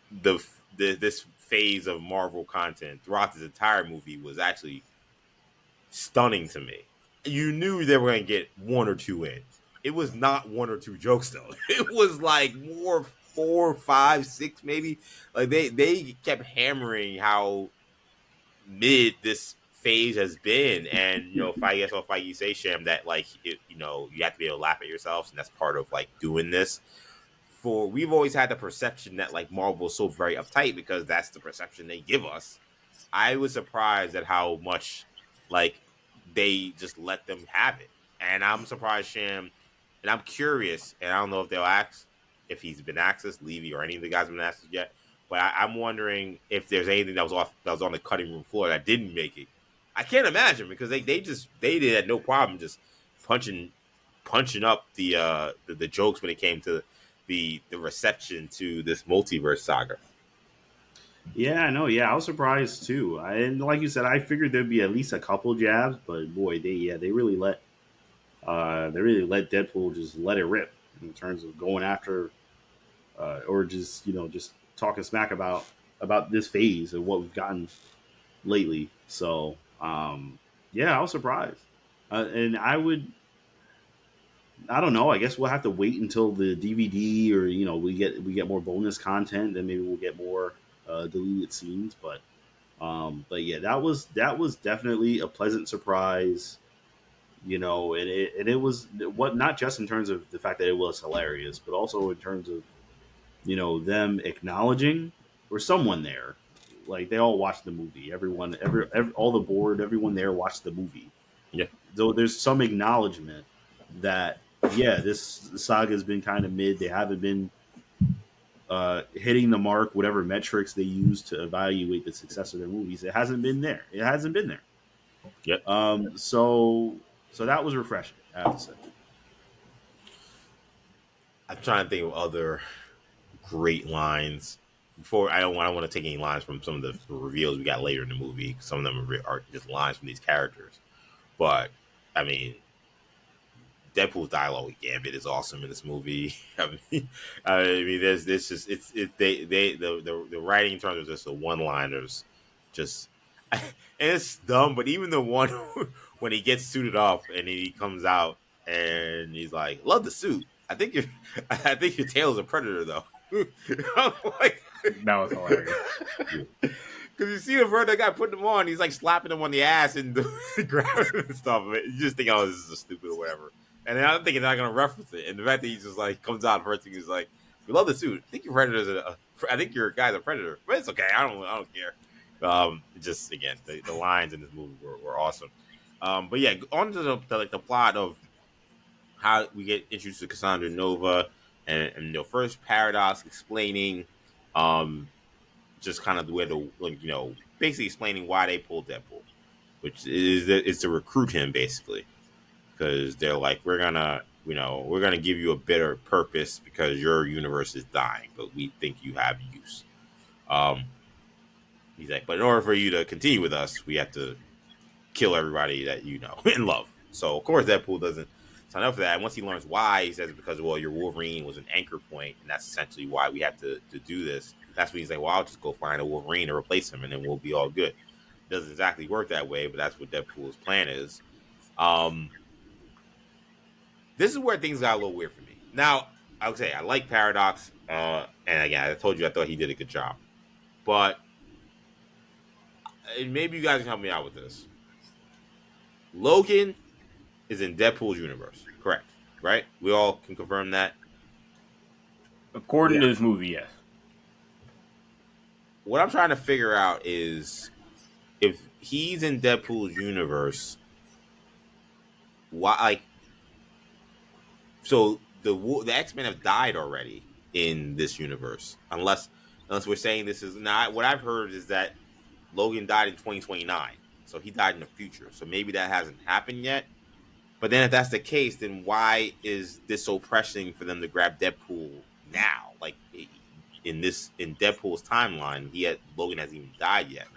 this phase of Marvel content throughout this entire movie was actually stunning to me. You knew they were going to get one or two in. It was not one or two jokes though. It was like more 4, 5, 6 maybe. Like they kept hammering how mid this phase has been, and if I guess if you say Sham that like you have to be able to laugh at yourselves, and that's part of like doing this. We've always had the perception that like Marvel is so very uptight because that's the perception they give us. I was surprised at how much like they just let them have it, and I'm surprised Sham, and I'm curious, and I don't know if they'll ask if he's been asked, Levy or any of the guys have been asked yet, but I'm wondering if there's anything that was on the cutting room floor that didn't make it. I can't imagine because they did had no problem just punching up the jokes when it came to the reception to this multiverse saga. Yeah, no, yeah, I was surprised too. And like you said, I figured there'd be at least a couple jabs, but boy, they really let Deadpool just let it rip in terms of going after or just just talking smack about this phase of what we've gotten lately. So yeah, I was surprised, and I don't know. I guess we'll have to wait until the DVD or we get more bonus content. Then maybe we'll get more deleted scenes. But yeah, that was definitely a pleasant surprise. And it was what not just in terms of the fact that it was hilarious, but also in terms of them acknowledging or someone there, like they all watched the movie. Everyone, all the board, everyone there watched the movie. Yeah. So there's some acknowledgement that yeah, this saga has been kind of mid. They haven't been hitting the mark, whatever metrics they use to evaluate the success of their movies. It hasn't been there. It hasn't been there. Yep. So that was refreshing, I have to say. I'm trying to think of other great lines. Before I don't want to take any lines from some of the reveals we got later in the movie. Some of them are just lines from these characters. But I mean, Deadpool's dialogue with Gambit is awesome in this movie. I mean, there's this just the writing in terms of just the one liners, just and it's dumb. But even the one when he gets suited up and he comes out and he's like, "Love the suit. I think your tail's a predator though." I'm like, That was hilarious. because you see the first guy putting them on, he's like slapping him on the ass and grabbing him and stuff. You just think, oh, this is stupid or whatever. And then I'm thinking they're not going to reference it. And the fact that he just like comes out first thing, he's like, "We love the suit. I think your predator's I think your guy's a predator, but it's okay. I don't care." Just again, the lines in this movie were awesome. But yeah, on to the plot of how we get introduced to Cassandra Nova and the first Paradox explaining, just kind of where basically explaining why they pulled Deadpool, which is to recruit him basically. Because they're like, we're gonna give you a better purpose because your universe is dying, but we think you have use. He's like, but in order for you to continue with us, we have to kill everybody that you know and love. So of course Deadpool doesn't sign up for that. And once he learns why, he says it's because your Wolverine was an anchor point, and that's essentially why we have to do this. That's when he's like, well, I'll just go find a Wolverine to replace him, and then we'll be all good. It doesn't exactly work that way, but that's what Deadpool's plan is. This is where things got a little weird for me. Now, I would say I like Paradox, and again, I told you I thought he did a good job. But maybe you guys can help me out with this. Logan is in Deadpool's universe, correct? Right? We all can confirm that. According to this movie, yes. What I'm trying to figure out is if he's in Deadpool's universe, why? Like, so the X-Men have died already in this universe, unless we're saying this is not. What I've heard is that Logan died in 2029, so he died in the future. So maybe that hasn't happened yet. But then if that's the case, then why is this so pressing for them to grab Deadpool now? Like in Deadpool's timeline, Logan hasn't even died yet,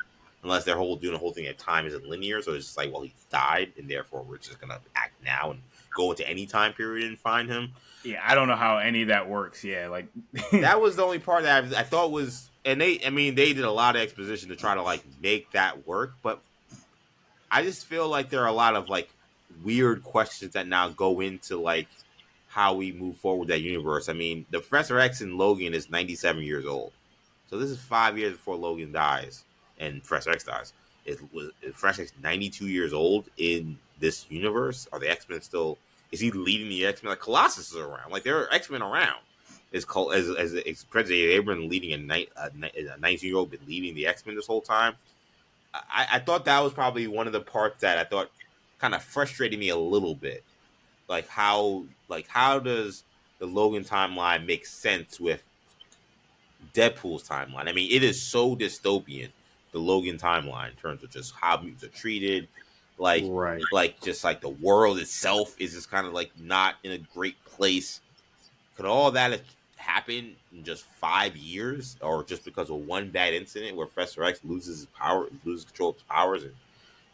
unless they're doing the whole thing at time isn't linear. So it's just like, well, he died, and therefore we're just gonna act now and go into any time period and find him. Yeah, I don't know how any of that works. Yeah, like that was the only part that I thought was, and they did a lot of exposition to try to like make that work, but I just feel like there are a lot of like weird questions that now go into like how we move forward with that universe. I mean, the Professor X in Logan is 97 years old, so this is 5 years before Logan dies and Professor X dies. Is Professor X 92 years old in this universe? Are the X-Men still? Is he leading the X-Men? Like Colossus is around. Like there are X-Men around. As President Abram leading a 19-year-old been leading the X-Men this whole time. I thought that was probably one of the parts that I thought kind of frustrated me a little bit. Like how does the Logan timeline make sense with Deadpool's timeline? I mean, it is so dystopian, the Logan timeline, in terms of just how mutants are treated. Like, right. Like just like the world itself is just kind of like not in a great place. Could all that happen in just 5 years, or just because of one bad incident where Professor X loses control of his powers,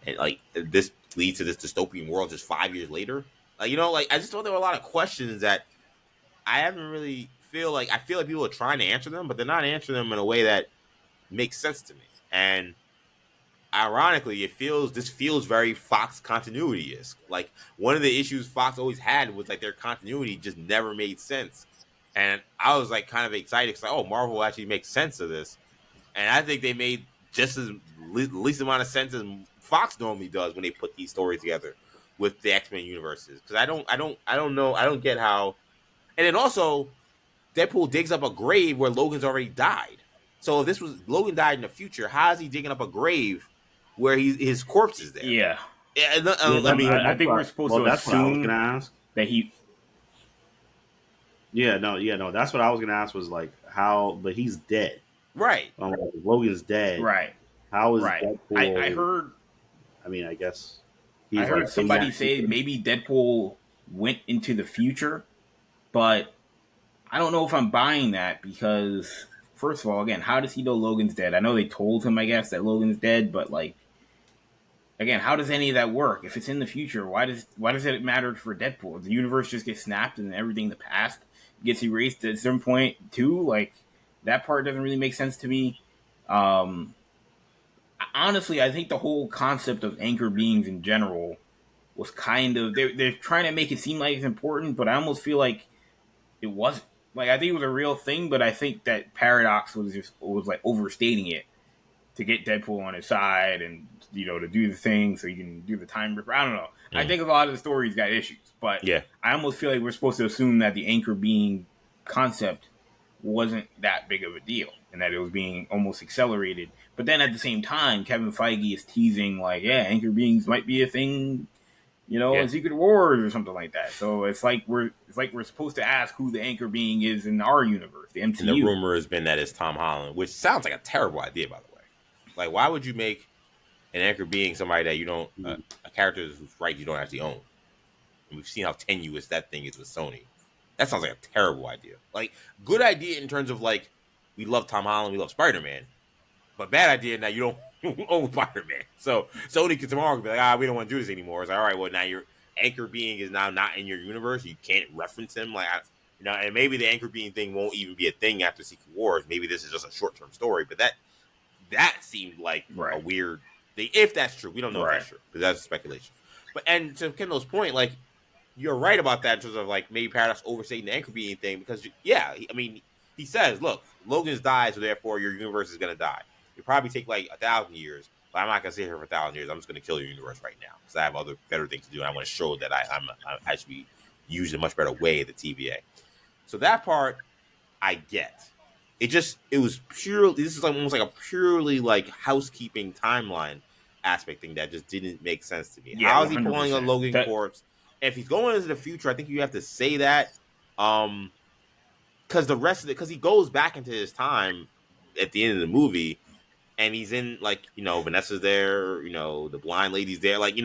and like this leads to this dystopian world just 5 years later? Like, I just thought there were a lot of questions that I haven't really I feel like people are trying to answer them, but they're not answering them in a way that makes sense to me. And ironically, this feels very Fox continuity-esque. Like one of the issues Fox always had was like their continuity just never made sense. And I was like kind of excited because Marvel actually makes sense of this. And I think they made just as least amount of sense as Fox normally does when they put these stories together with the X-Men universes. Because I don't get how. And then also, Deadpool digs up a grave where Logan's already died. So if this was Logan died in the future, how is he digging up a grave where his corpse is there? Yeah. I think we're supposed to assume that he. Yeah, no. That's what I was gonna ask. Was like, but he's dead. Right. Logan's dead. Right. How is Right. Deadpool? I heard. I mean, I guess I he's heard like in somebody that say future. maybe Deadpool went into the future, but I don't know if I'm buying that because, first of all, again, how does he know Logan's dead? I know they told him, I guess, that Logan's dead, but like, again, how does any of that work? If it's in the future, why does it matter for Deadpool? The universe just gets snapped and everything in the past gets erased at some point too? Like, that part doesn't really make sense to me. Um, Honestly, I think the whole concept of anchor beings in general was kind of they're trying to make it seem like it's important, but I almost feel like it wasn't. Like, I think it was a real thing, but I think that Paradox was like overstating it to get Deadpool on his side and to do the thing so you can do the time ripper. I don't know. I think a lot of the stories got issues, but Yeah. I almost feel like we're supposed to assume that the anchor being concept wasn't that big of a deal and that it was being almost accelerated. But then at the same time, Kevin Feige is teasing like, yeah, anchor beings might be a thing, Yeah. in Secret Wars or something like that. So it's like we're supposed to ask who the anchor being is in our universe, the MCU. And the rumor has been that it's Tom Holland, which sounds like a terrible idea, by the way. Like, why would you make an anchor being somebody that you don't, a character whose right you don't actually own? And we've seen how tenuous that thing is with Sony. That sounds like a terrible idea. Like, good idea in terms of like, we love Tom Holland, we love Spider-Man, but bad idea now you don't own Spider-Man. So Sony could tomorrow be like, we don't want to do this anymore. It's like, all right, well, now your anchor being is now not in your universe. You can't reference him. Like, and maybe the anchor being thing won't even be a thing after Secret Wars. Maybe this is just a short-term story. But that seemed like a weird thing. If that's true, we don't know if that's true because that's speculation. But and to Kendall's point, like, you're right about that in terms of like maybe Paradox overstating the anchor being thing because he says, look, Logan's died, so therefore your universe is gonna die. It'll probably take like 1,000 years, but I'm not gonna sit here for 1,000 years. I'm just gonna kill your universe right now because I have other better things to do, and I want to show that I'm actually used in a much better way at the TVA. So that part I get. It was purely. This is like almost like a purely like housekeeping timeline aspect thing that just didn't make sense to me. Yeah, how is he 100%. pulling a Logan corpse? If he's going into the future, I think you have to say that. Because the rest of it, because he goes back into his time at the end of the movie, and he's in like Vanessa's there, the blind lady's there, like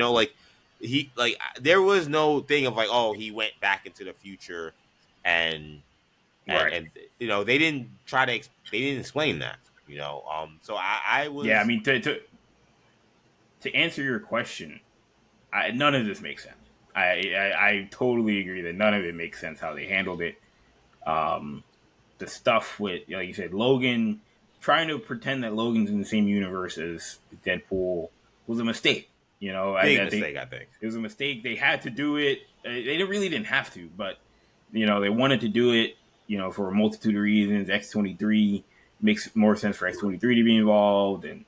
there was no thing of like, oh, he went back into the future, and they didn't explain that, so I was I mean to answer your question, none of this makes sense. I totally agree that none of it makes sense how they handled it. The stuff with, like you said, Logan trying to pretend that Logan's in the same universe as Deadpool was a mistake. Big mistake. I think it was a mistake. They had to do it. They really didn't have to, but they wanted to do it. For a multitude of reasons. X-23 makes more sense for X-23 to be involved, and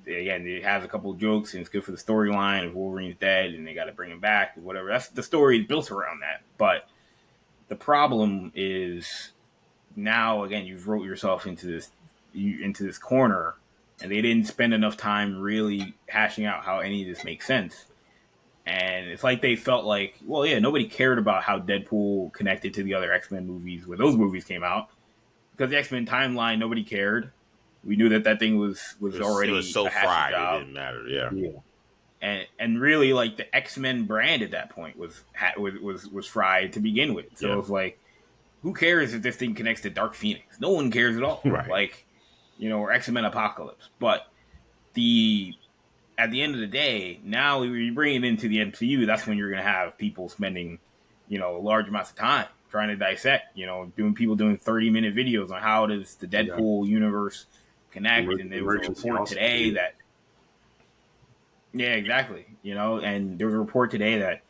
again, it has a couple of jokes and it's good for the storyline of Wolverine's dead and they got to bring him back or whatever. That's the story is built around that. But the problem is now, again, you've wrote yourself into this corner, and they didn't spend enough time really hashing out how any of this makes sense. And it's like they felt like, well, yeah, nobody cared about how Deadpool connected to the other X-Men movies when those movies came out, because the X-Men timeline, nobody cared. We knew that thing was already, it was so a fried job. It didn't matter. Yeah. And really, like, the X-Men brand at that point was fried to begin with. So it's like, who cares if this thing connects to Dark Phoenix? No one cares at all. Right. Like, or X-Men Apocalypse. But at the end of the day, now when you bring it into the MCU, that's when you're going to have people spending, large amounts of time trying to dissect, doing 30-minute videos on how does the Deadpool universe connect. And there was a report today that, exactly. And there was a report today that,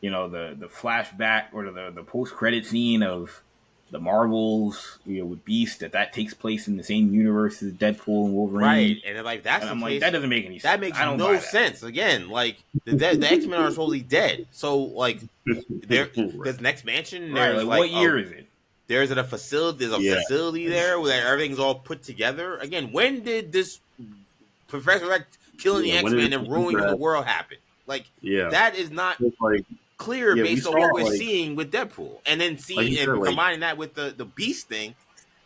the flashback or the post-credit scene of the Marvels, with Beast, that takes place in the same universe as Deadpool and Wolverine. Right, and like that's and I'm the like, case, that doesn't make any sense. That makes no sense. Again, like the X-Men are supposedly dead. So like this next mansion, there's like what year is it? There's a facility. There's a facility there where everything's all put together. Again, when did this Professor X killing the X-Men and ruining the world happen? Like that is not like clear Yeah, we based on saw what we're like seeing with Deadpool, and then you seeing said, and like, combining that with the Beast thing.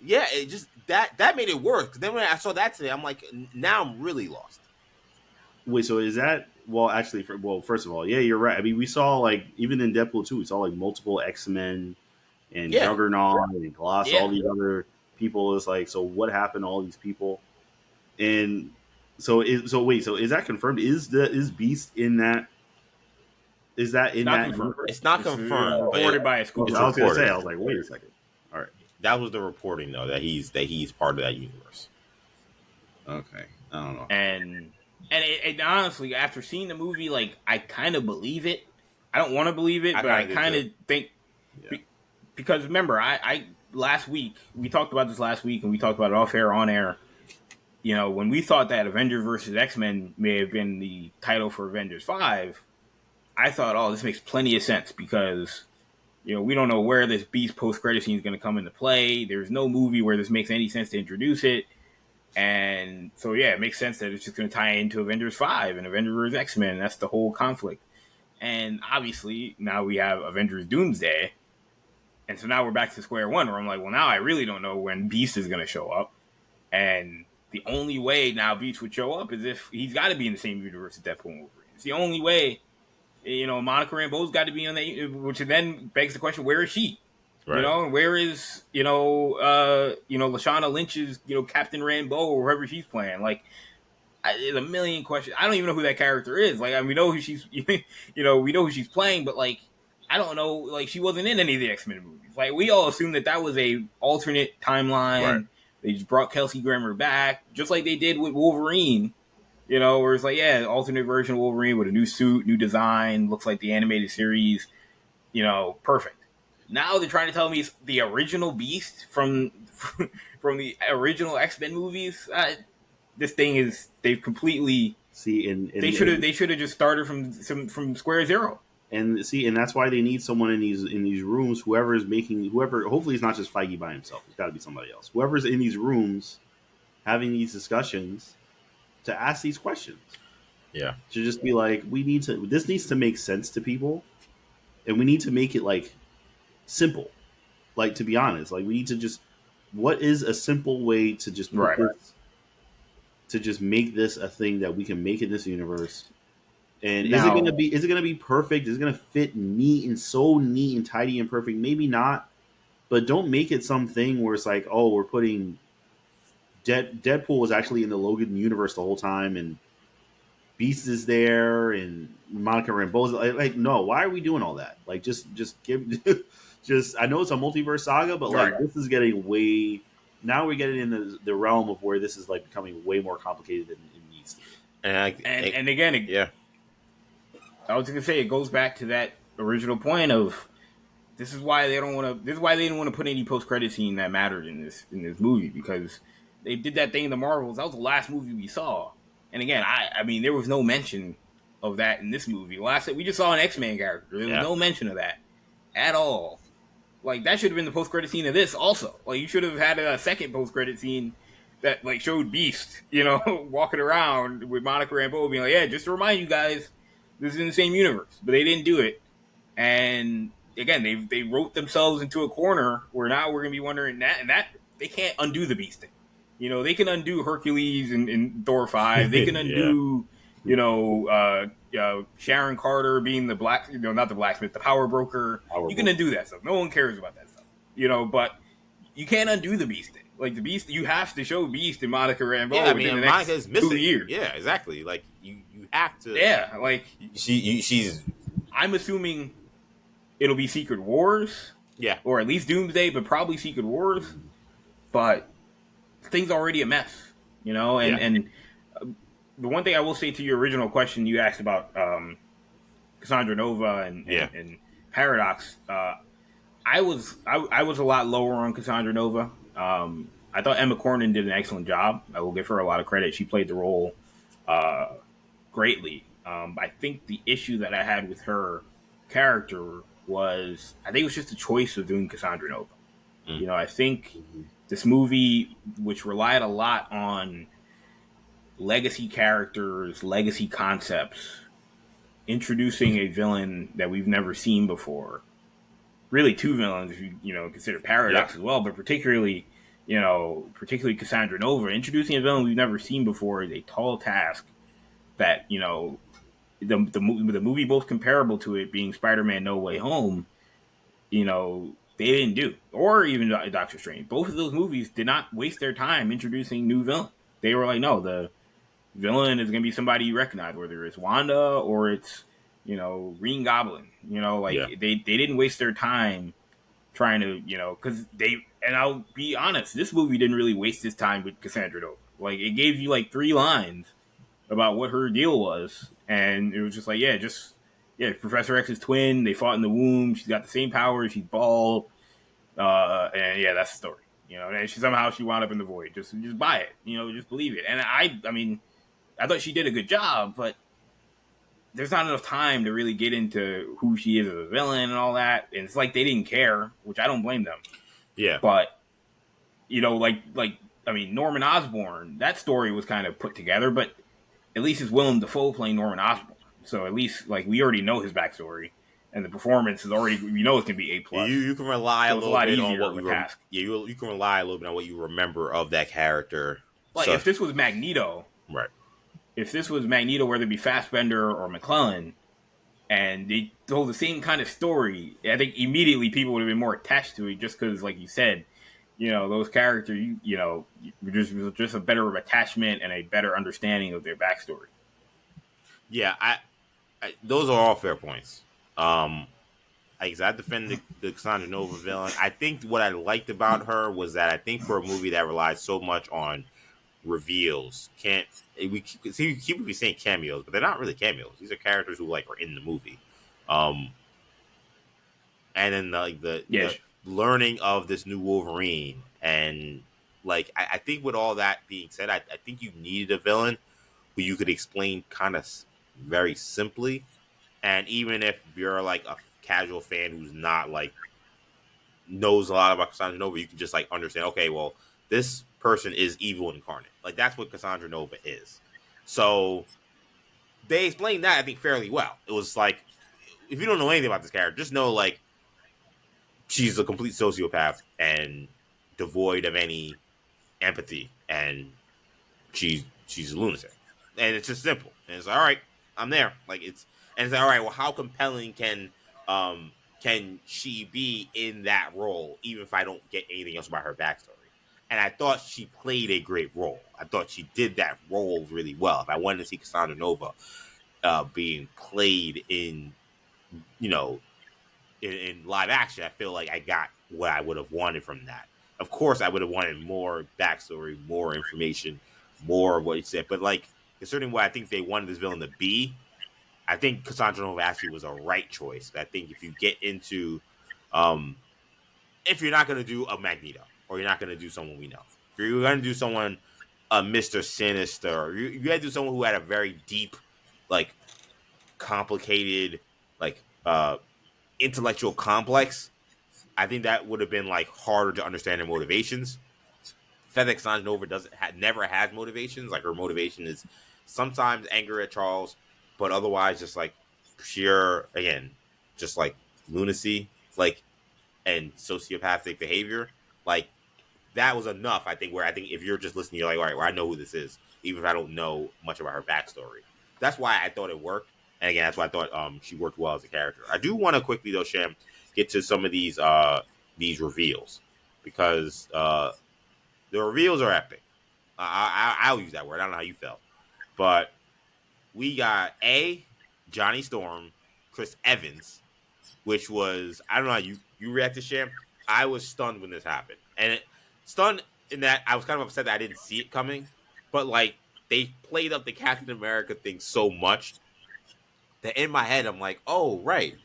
Yeah, it just that made it work. Then when I saw that today, I'm like, now I'm really lost. wait, so is that well? Actually, first of all, yeah, you're right. I mean, we saw like even in Deadpool 2, we saw like multiple X-Men and Yeah, Juggernaut and Colossus, all yeah, these other people. Is like, so what happened to all these people? And so is that confirmed? Is Beast in that? Is that in Not that confirmed. universe? it's not It's confirmed, but reported by a scoop. Okay, it's I was gonna say, reported. I was like, wait a second. All right, That was the reporting though that he's part of that universe. okay, I don't know. And honestly, after seeing the movie, like I kind of believe it. I don't want to believe it, I but I kind of kind did of too. think Yeah, because remember, I last week we talked about this last week, and we talked about it off air, on air. You know, when we thought that Avengers versus X-Men may have been the title for Avengers 5, I thought, oh, this makes plenty of sense because, you know, we don't know where this Beast post-credit scene is going to come into play. There's no movie where this makes any sense to introduce it. And so, yeah, it makes sense that it's just going to tie into Avengers 5 and Avengers versus X-Men. That's the whole conflict. And obviously, now we have Avengers Doomsday. And so now we're back to square one where I'm like, well, now I really don't know when Beast is going to show up. And the only way now Beast would show up is if he's got to be in the same universe as Deadpool and Wolverine. It's the only way. You know, Monica Rambeau's got to be on that, which then begs the question: where is she? You Right. know, where is Lashana Lynch's Captain Rambeau or whoever she's playing? Like, there's a million questions. I don't even know who that character is. Like, I mean, we know who she's, we know who she's playing, but like, I don't know. Like, she wasn't in any of the X-Men movies. Like, we all assumed that was a alternate timeline. Right. They just brought Kelsey Grammer back, just like they did with Wolverine. You know, where it's like, yeah, alternate version of Wolverine with a new suit, new design, looks like the animated series. You know, perfect. Now they're trying to tell me it's the original Beast from the original X-Men movies. This thing is they've completely. see, and They should have just started from square zero. and see, and that's why they need someone in these rooms. Whoever is making, whoever, hopefully, it's not just Feige by himself. It's got to be somebody else. Whoever's in these rooms having these discussions to ask these questions. Yeah. To just be like, this needs to make sense to people, and we need to make it like simple. Like, to be honest, like we need to just, what is a simple way to just put this, to just make this a thing that we can make in this universe? And is it gonna be perfect? Is it gonna fit neat and tidy and perfect? Maybe not, but don't make it something where it's like, oh, we're putting Deadpool was actually in the Logan universe the whole time, and Beast is there, and Monica Rambeau's like, no, why are we doing all that? Like, just give, just, I know it's a multiverse saga, but like, this is getting way. Now we're getting into the realm of where this is like becoming way more complicated than it needs to be. And again, yeah, I was gonna say it goes back to that original point of this is why they don't want to. This is why they didn't want to put any post credit scene that mattered in this movie, because they did that thing in the Marvels. That was the last movie we saw. And again, I mean, there was no mention of that in this movie. We just saw an X-Men character. There was no mention of that at all. Like, that should have been the post-credit scene of this also. Like, you should have had a second post-credit scene that, like, showed Beast, walking around with Monica Rambeau being like, yeah, just to remind you guys, this is in the same universe. But they didn't do it. And, again, they wrote themselves into a corner where now we're going to be wondering that they can't undo the Beast thing. They can undo Hercules in Thor 5. They can undo, Sharon Carter being the not the blacksmith, the power broker. You can undo that stuff. No one cares about that stuff. But you can't undo the Beast thing. Like, the Beast, you have to show Beast and Monica Rambeau within the next Monica's missing. 2 years. Yeah, exactly. Like, you have to. Yeah, like she's. I'm assuming it'll be Secret Wars. Yeah, or at least Doomsday, but probably Secret Wars. But thing's already a mess, and the one thing I will say to your original question you asked about Cassandra Nova and Paradox, I was a lot lower on Cassandra Nova. I thought Emma Corrin did an excellent job. I will give her a lot of credit. She played the role greatly. I think the issue that I had with her character was, I think it was just a choice of doing Cassandra Nova. I think this movie, which relied a lot on legacy characters, legacy concepts, introducing a villain that we've never seen before. Really, two villains, if you consider Paradox Yeah. as well, but particularly Cassandra Nova. Introducing a villain we've never seen before is a tall task that the movie most comparable to it being Spider-Man No Way Home, they didn't do, or even Doctor Strange. Both of those movies did not waste their time introducing new villain. They were like, no, the villain is going to be somebody you recognize, whether it's Wanda or it's Green Goblin. Yeah. They didn't waste their time trying to because they. And I'll be honest, this movie didn't really waste its time with Cassandra Nova. Like, it gave you like 3 lines about what her deal was, and it was just like, Professor X's twin. They fought in the womb. She's got the same powers. She's bald, and yeah, that's the story. And she wound up in the void. Just buy it. Just believe it. And I mean, I thought she did a good job, but there's not enough time to really get into who she is as a villain and all that. And it's like they didn't care, which I don't blame them. Yeah. But Norman Osborn, that story was kind of put together, but at least it's Willem Dafoe playing Norman Osborn. So at least we already know his backstory, and the performance is already it's gonna be A+. You can rely so a little bit on what you can rely a little bit on what you remember of that character. Like, if this was Magneto, right? If this was Magneto, whether it be Fassbender or McClellan, and they told the same kind of story, I think immediately people would have been more attached to it, just because, like you said, those characters, just a better attachment and a better understanding of their backstory. Yeah, I those are all fair points. I defend the Cassandra Nova villain. I think what I liked about her was that I think for a movie that relies so much on reveals, we keep saying cameos, but they're not really cameos. These are characters who are in the movie. And then the learning of this new Wolverine, and I think with all that being said, I think you needed a villain who you could explain kind of very simply. And even if you're a casual fan who's not knows a lot about Cassandra Nova, you can just understand, okay, well, this person is evil incarnate. That's what Cassandra Nova is. So they explained that, I think, fairly well. It was if you don't know anything about this character, just know she's a complete sociopath and devoid of any empathy, and she's a lunatic. And it's just simple. And it's all right, I'm there. It's all right, well, how compelling can she be in that role, even if I don't get anything else about her backstory? And I thought she played a great role. I thought she did that role really well. If I wanted to see Cassandra Nova being played in live action, I feel like I got what I would have wanted from that. Of course, I would have wanted more backstory, more information, more of what he said. But concerning what I think they wanted this villain to be, I think Cassandra Nova actually was a right choice. I think if you get into, if you're not going to do a Magneto, or you're not going to do someone we know, if you're going to do someone, Mr. Sinister, you got to do someone who had a very deep, complicated, intellectual complex, I think that would have been harder to understand their motivations. FedEx Cassandra Nova never has motivations. Her motivation is sometimes anger at Charles, but otherwise just sheer, again, just lunacy, and sociopathic behavior. That was enough, I think, where I think if you're just listening, you're all right, well, I know who this is, even if I don't know much about her backstory. That's why I thought it worked. And again, that's why I thought she worked well as a character. I do want to quickly, though, Shem, get to some of these reveals, because the reveals are epic. I'll use that word. I don't know how you felt. But we got Johnny Storm, Chris Evans, which was, I don't know how you reacted, Shem. I was stunned when this happened. And stunned in that I was kind of upset that I didn't see it coming. But they played up the Captain America thing so much that in my head I'm like, oh, right.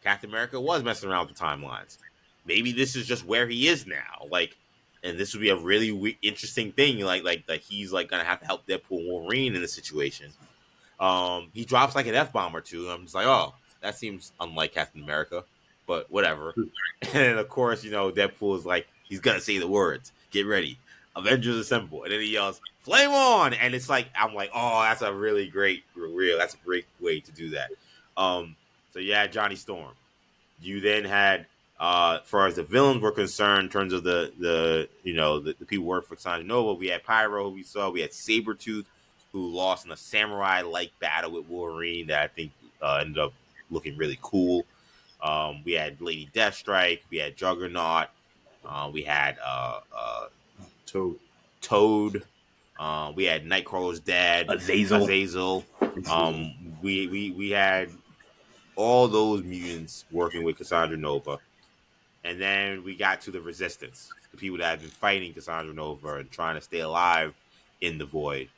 Captain America was messing around with the timelines. Maybe this is just where he is now. And this would be a really interesting thing. He's gonna have to help Deadpool and Wolverine in this situation. He drops an F-bomb or two. And I'm just oh, that seems unlike Captain America, but whatever. And of course, Deadpool is he's gonna say the words. Get ready. Avengers Assemble, and then he yells, "Flame on!" And it's like I'm like, oh, that's a really great reveal. That's a great way to do that. So you had Johnny Storm. You then had, as far as the villains were concerned, in terms of the people working for Cassandra Nova, we had Pyro, who we saw. We had Sabretooth, who lost in a samurai-like battle with Wolverine that I think ended up looking really cool. We had Lady Deathstrike. We had Juggernaut. We had Toad. We had Nightcrawler's dad, Azazel. We had all those mutants working with Cassandra Nova. And then we got to the Resistance, the people that have been fighting Cassandra Nova and trying to stay alive in the void.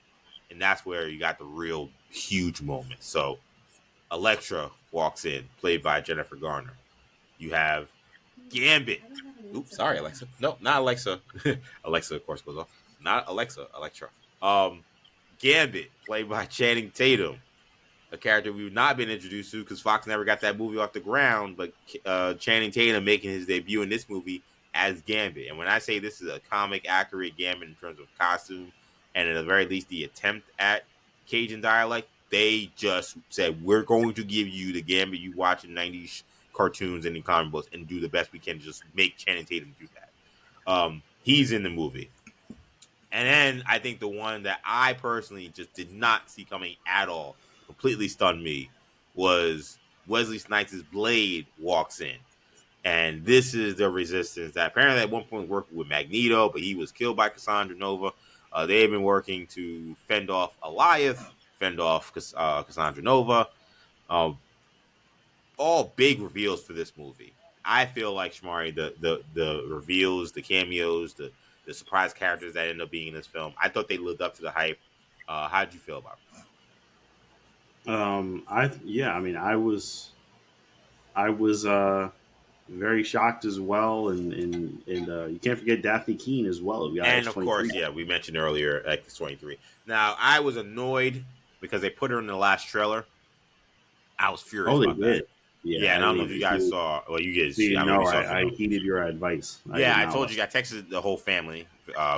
And that's where you got the real huge moment. So Elektra walks in, played by Jennifer Garner. You have Gambit. Oops, sorry, Alexa. No, not Alexa. Alexa, of course, goes off. Not Alexa, Elektra. Gambit, played by Channing Tatum, a character we've not been introduced to because Fox never got that movie off the ground, but Channing Tatum making his debut in this movie as Gambit. And when I say this is a comic accurate Gambit in terms of costume and at the very least the attempt at Cajun dialect, they just said, we're going to give you the Gambit you watch in 90s cartoons and in comic books and do the best we can to just make Channing Tatum do that. He's in the movie. And then I think the one that I personally just did not see coming at all, completely stunned me, was Wesley Snipes' Blade walks in. And this is the Resistance that apparently at one point worked with Magneto, but he was killed by Cassandra Nova. They have been working to fend off Alioth, fend off Cassandra Nova. All big reveals for this movie. I feel like, Shamari, the reveals, the cameos, the surprise characters that end up being in this film, I thought they lived up to the hype. How did you feel about it? I was very shocked as well, and you can't forget Daphne Keane as well. And of course, we mentioned earlier X-23. Now, I was annoyed because they put her in the last trailer. I was furious about that. Yeah, and I don't know if you guys saw. Well, you guys. I heeded your advice. I told you. I texted the whole family.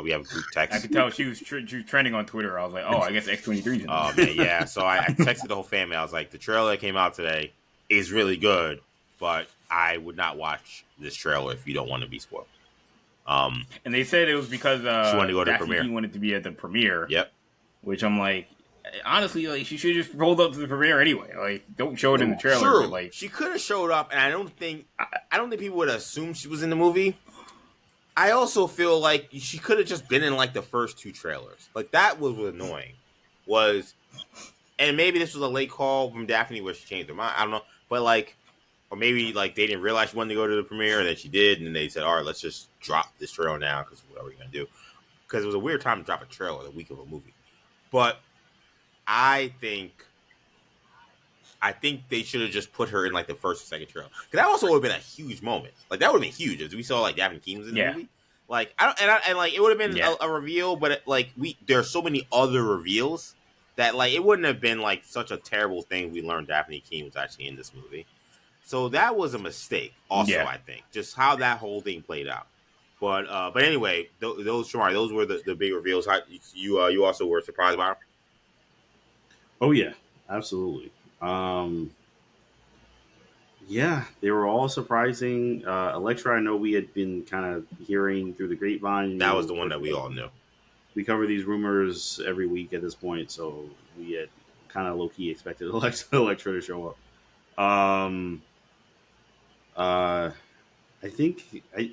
We have a group text. I could tell she was trending on Twitter. I was like, oh, I guess X-23's in there. Oh man, yeah. So I texted the whole family. I was like, the trailer that came out today is really good, but I would not watch this trailer if you don't want to be spoiled. And they said it was because she wanted to go to the premiere. He wanted to be at the premiere. Yep. Which I'm like, honestly, like she should have just rolled up to the premiere anyway. Like, don't show it in the trailer. True. But, like, she could have showed up, and I don't think people would assume she was in the movie. I also feel like she could have just been in like the first two trailers. Like that was annoying. And maybe this was a late call from Daphne where she changed her mind. I don't know, but like, or maybe like they didn't realize she wanted to go to the premiere, and then she did, and then they said, "All right, let's just drop this trailer now because what are we gonna do?" Because it was a weird time to drop a trailer the week of a movie. But I think they should have just put her in like the first or second trailer. Because that also would have been a huge moment. Like that would have been huge if we saw like Daphne Keane was in the movie. Like it would have been a reveal, but there are so many other reveals that like it wouldn't have been like such a terrible thing if we learned Daphne Keane was actually in this movie. So that was a mistake. Also, I think just how that whole thing played out. But anyway, those were the big reveals. You also were surprised about them? Oh yeah, absolutely. Yeah, they were all surprising. Elektra, I know we had been kind of hearing through the grapevine. That was the one that we all knew. We cover these rumors every week at this point, so we had kind of low key expected Elektra to show up. I think I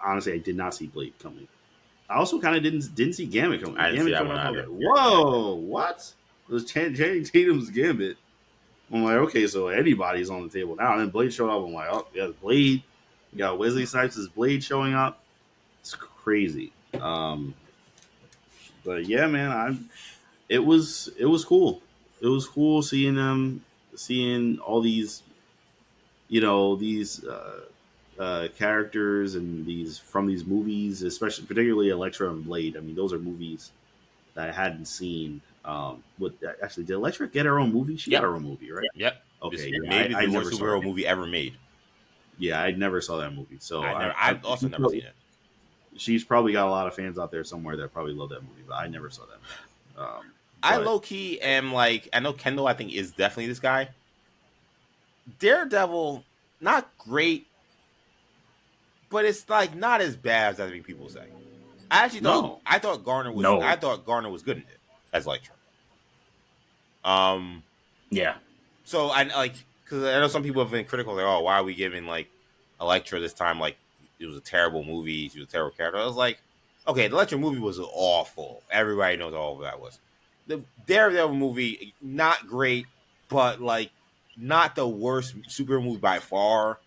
honestly did not see Blade coming. I also kind of didn't see Gambit coming. I didn't see that one either. Whoa, what? It was Channing Tatum's Gambit. I'm like, okay, so anybody's on the table now. And then Blade showed up. I'm like, oh, yeah, Blade. You got Wesley Snipes' Blade showing up. It's crazy. But yeah, man, it was cool. It was cool seeing all these, characters and from these movies, particularly Elektra and Blade. I mean, those are movies that I hadn't seen. Did Elektra get her own movie? She got her own movie, right? Yep. Okay. Maybe the worst superhero movie ever made. Yeah, I never saw that movie. So I've also never seen it. she's probably got a lot of fans out there somewhere that probably love that movie, but I never saw that movie. I But low key am like, I know Kendall, I think, is definitely this guy. Daredevil, not great, but it's like not as bad as I think people say. I actually thought no, No. I thought Garner was good in it as Electro. Um, Yeah. so I like, because I know some people have been critical. Like, oh, why are we giving like Electra this time? Like, it was a terrible movie. She was a terrible character. I was like, okay, the Electra movie was awful. Everybody knows how awful that was. The Daredevil movie, not great, but like not the worst superhero movie by far.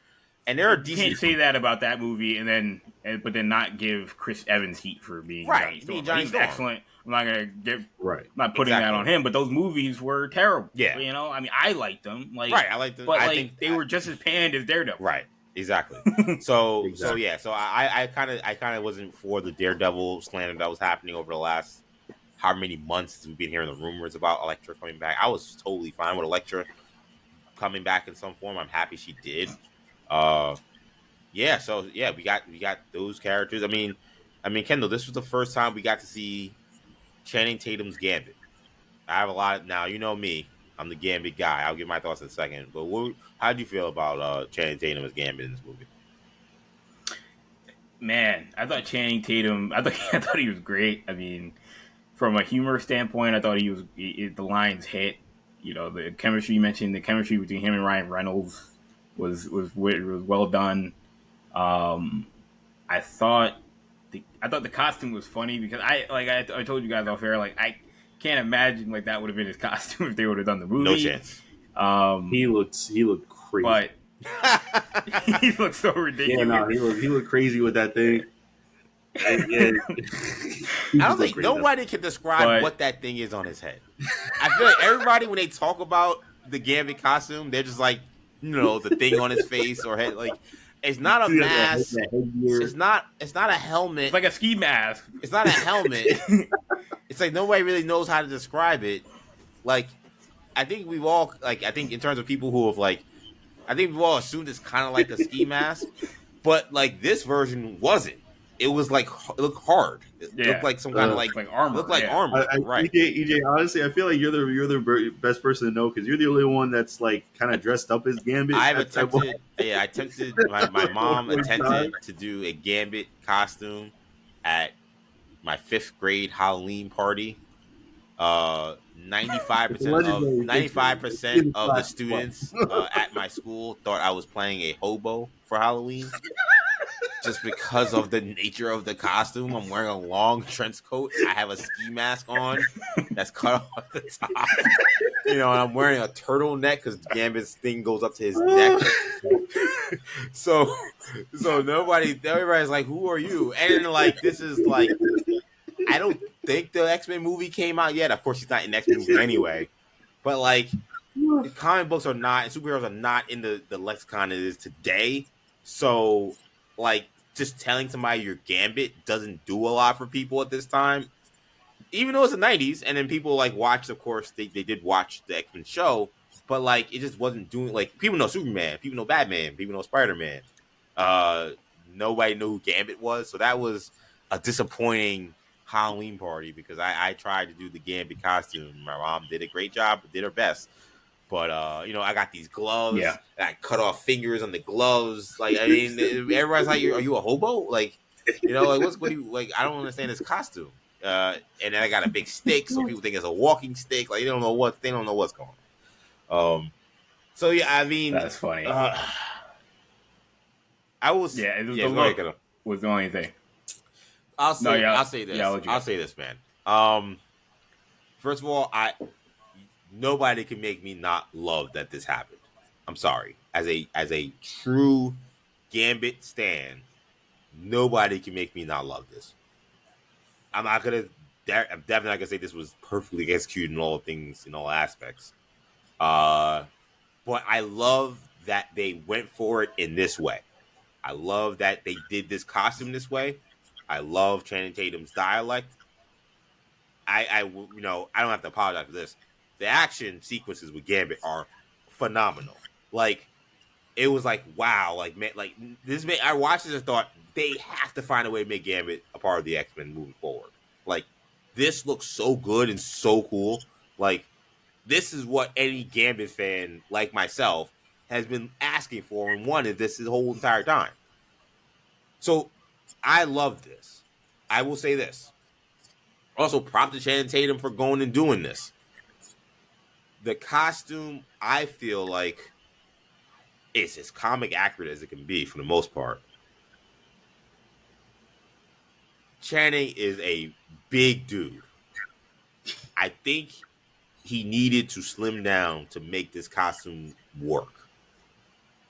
And there are You can't decent, say that about that movie but then not give Chris Evans heat for being right? Johnny Storm. Being Johnny He's Storm, excellent. I'm not gonna give. right. I'm not putting that Exactly. on him, but those movies were terrible. Yeah. You know, I mean, I liked them. Like, right? I like the, but I like think they were just as panned as Daredevil. right. Exactly. So Exactly. yeah. So I kind of wasn't for the Daredevil slander that was happening over the last how many months we've been hearing the rumors about Elektra coming back. I was totally fine with Elektra coming back in some form. I'm happy she did. Yeah. So yeah, we got those characters. I mean, Kendall, this was the first time we got to see Channing Tatum's Gambit. I have a lot now. You know me. I'm the Gambit guy. I'll give my thoughts in a second. But how do you feel about Channing Tatum as Gambit in this movie? Man, I thought Channing Tatum. I thought he was great. I mean, from a humor standpoint, I thought the lines hit. You know, the chemistry you mentioned, the chemistry between him and Ryan Reynolds was well done. I thought the costume was funny because I told you guys off air, like I can't imagine like that would have been his costume if they would have done the movie. No chance. He looked crazy. But he looked so ridiculous. Yeah, no, he looked crazy with that thing. I don't think nobody can describe what that thing is on his head. I feel like everybody, when they talk about the Gambit costume, they're just like, the thing on his face or head. Like, it's not a mask. It's not a helmet. It's like a ski mask. It's not a helmet. It's like nobody really knows how to describe it. Like, I think we've all, like, I think in terms of people who have, like, I think we've all assumed it's kind of like a ski mask, but like this version wasn't. It was like, it looked hard. It looked like some kind of like armor. Looked like armor, right? EJ, honestly, I feel like you're the best person to know because you're the only one that's like kind of dressed up as Gambit. I attempted. My mom attempted to do a Gambit costume at my 5th grade Halloween party. 95% of the students at my school thought I was playing a hobo for Halloween. Just because of the nature of the costume, I'm wearing a long trench coat. I have a ski mask on that's cut off at the top. And I'm wearing a turtleneck because Gambit's thing goes up to his neck. so everybody's like, "Who are you?" And like, this is like, I don't think the X-Men movie came out yet. Of course, he's not in the X-Men movie anyway. But like, the comic books are not, and superheroes are not in the lexicon it is today. So like, just telling somebody you're Gambit doesn't do a lot for people at this time. Even though it's the 90s, and then people like watched, of course, they did watch the X-Men show, but like, it just wasn't doing, like, people know Superman, people know Batman, people know Spider-Man. Nobody knew who Gambit was, so that was a disappointing Halloween party because I tried to do the Gambit costume. My mom did a great job, did her best. But I got these gloves. Yeah. And I cut off fingers on the gloves. Like, I mean, everybody's like, "Are you a hobo?" Like, like what do you like? I don't understand this costume. And then I got a big stick, so people think it's a walking stick. Like, they don't know what's going on. So yeah, I mean, that's funny. I was the look was the only thing. I'll say this. Yeah, I'll say this, man. First of all, nobody can make me not love that this happened. I'm sorry. As a true Gambit stan, nobody can make me not love this. I'm definitely not gonna say this was perfectly executed in all things, in all aspects. But I love that they went for it in this way. I love that they did this costume this way. I love Channing Tatum's dialect. I don't have to apologize for this. The action sequences with Gambit are phenomenal. Like, it was like, wow, like man, like this. I watched this and thought they have to find a way to make Gambit a part of the X-Men moving forward. Like this looks so good and so cool. Like this is what any Gambit fan like myself has been asking for and wanted this the whole entire time. So I love this. I will say this. Also, prop to Channing Tatum for going and doing this. The costume, I feel like, is as comic accurate as it can be for the most part. Channing is a big dude. I think he needed to slim down to make this costume work.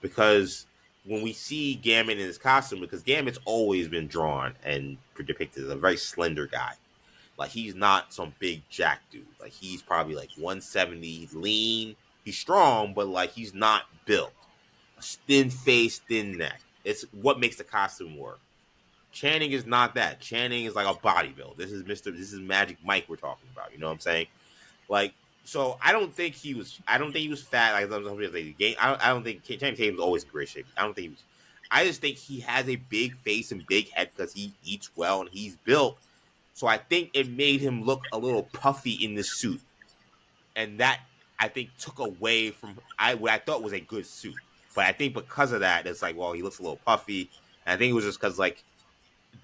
Because when we see Gambit in his costume, because Gambit's always been drawn and depicted as a very slender guy. Like, he's not some big jack dude. Like, he's probably like 170, lean. He's strong, but like he's not built. A thin face, thin neck. It's what makes the costume work. Channing is not that. Channing is like a bodybuilder. This is Magic Mike we're talking about. You know what I'm saying? Like, so I don't think he was fat. Like, I don't think Channing Tatum was always in great shape. I don't think he was. I just think he has a big face and big head because he eats well and he's built. So I think it made him look a little puffy in the suit. And that, I think, took away from what I thought was a good suit. But I think because of that, it's like, well, he looks a little puffy. And I think it was just because, like,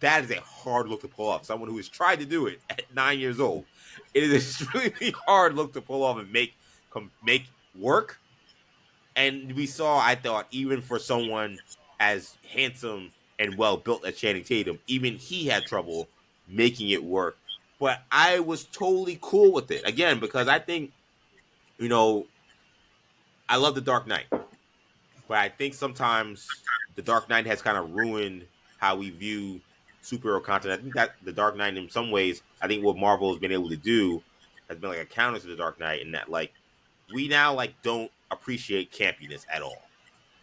that is a hard look to pull off. Someone who has tried to do it at 9 years old. It is an extremely hard look to pull off and make work. And we saw, I thought, even for someone as handsome and well-built as Channing Tatum, even he had trouble making it work. But I was totally cool with it. Again, because I think, you know, I love The Dark Knight. But I think sometimes The Dark Knight has kind of ruined how we view superhero content. I think that The Dark Knight, in some ways, I think what Marvel has been able to do has been like a counter to The Dark Knight, in that, like, we now, like, don't appreciate campiness at all.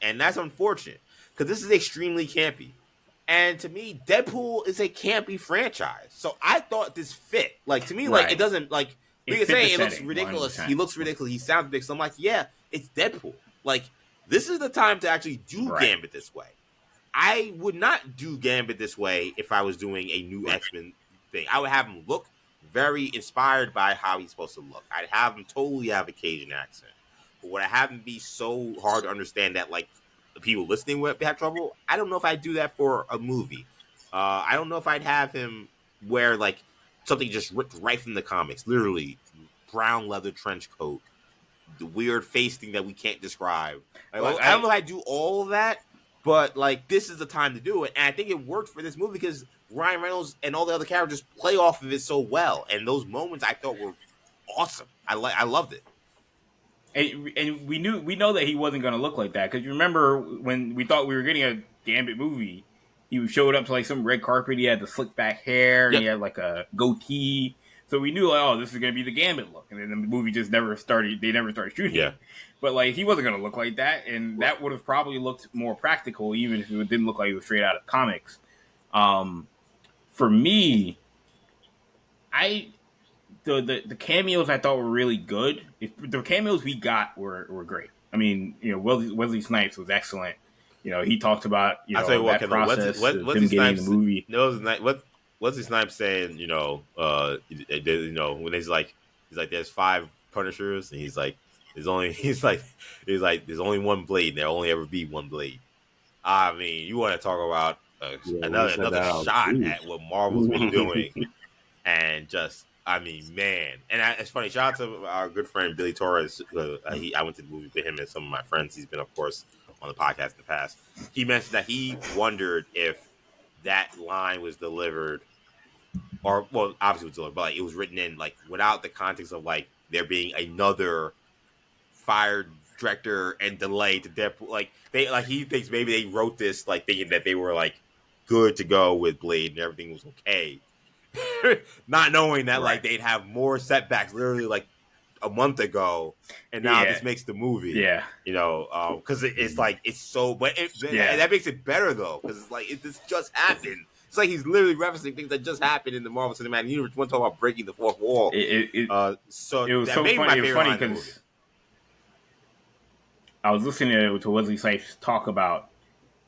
And that's unfortunate, because this is extremely campy. And to me, Deadpool is a campy franchise. So I thought this fit. Like, to me, like, it doesn't, like, we can say it looks ridiculous. 100%. He looks ridiculous. He sounds big. So I'm like, yeah, it's Deadpool. Like, this is the time to actually do Gambit this way. I would not do Gambit this way if I was doing a new X-Men thing. I would have him look very inspired by how he's supposed to look. I'd have him totally have a Cajun accent. But would I have him be so hard to understand that, like, the people listening would have trouble? I don't know if I'd do that for a movie. I don't know if I'd have him wear, like, something just ripped right from the comics. Literally, brown leather trench coat. The weird face thing that we can't describe. Like, well, I don't know if I'd do all of that, but, like, this is the time to do it. And I think it worked for this movie because Ryan Reynolds and all the other characters play off of it so well. And those moments I thought were awesome. I loved it. And we know that he wasn't going to look like that, because you remember when we thought we were getting a Gambit movie, he showed up to like some red carpet. He had the slick back hair. Yep. He had like a goatee. So we knew, like, oh, this is going to be the Gambit look. And then the movie just never started. They never started shooting. Yeah. But like, he wasn't going to look like that, and that would have probably looked more practical, even if it didn't look like it was straight out of comics. For me, The cameos I thought were really good. The cameos we got were great. I mean, you know, Wesley Snipes was excellent. You know, he talked about, you know, that process of him getting the movie. Wesley Snipes saying, you know, when he's like, there's 5 Punishers, and he's like, there's only one blade, and there'll only ever be one blade. I mean, you want to talk about another shot at what Marvel's been doing, and just. I mean, man. And it's funny. Shout out to our good friend, Billy Torres. I went to the movie with him and some of my friends. He's been, of course, on the podcast in the past. He mentioned that he wondered if that line was delivered, or, well, obviously it was delivered, but like, it was written in, like, without the context of, like, there being another fired director and delay to Deadpool. Like, he thinks maybe they wrote this, like, thinking that they were, like, good to go with Blade and everything was okay. Not knowing that, like, they'd have more setbacks literally like a month ago, and now this makes the movie. Yeah, you know, because it's like, it's so, but that makes it better though, because it's like, this just happened. It's like he's literally referencing things that just happened in the Marvel Cinematic Universe. Want to talk about breaking the fourth wall? So it was so funny. It was funny because I was listening to Wesley Snipes talk about.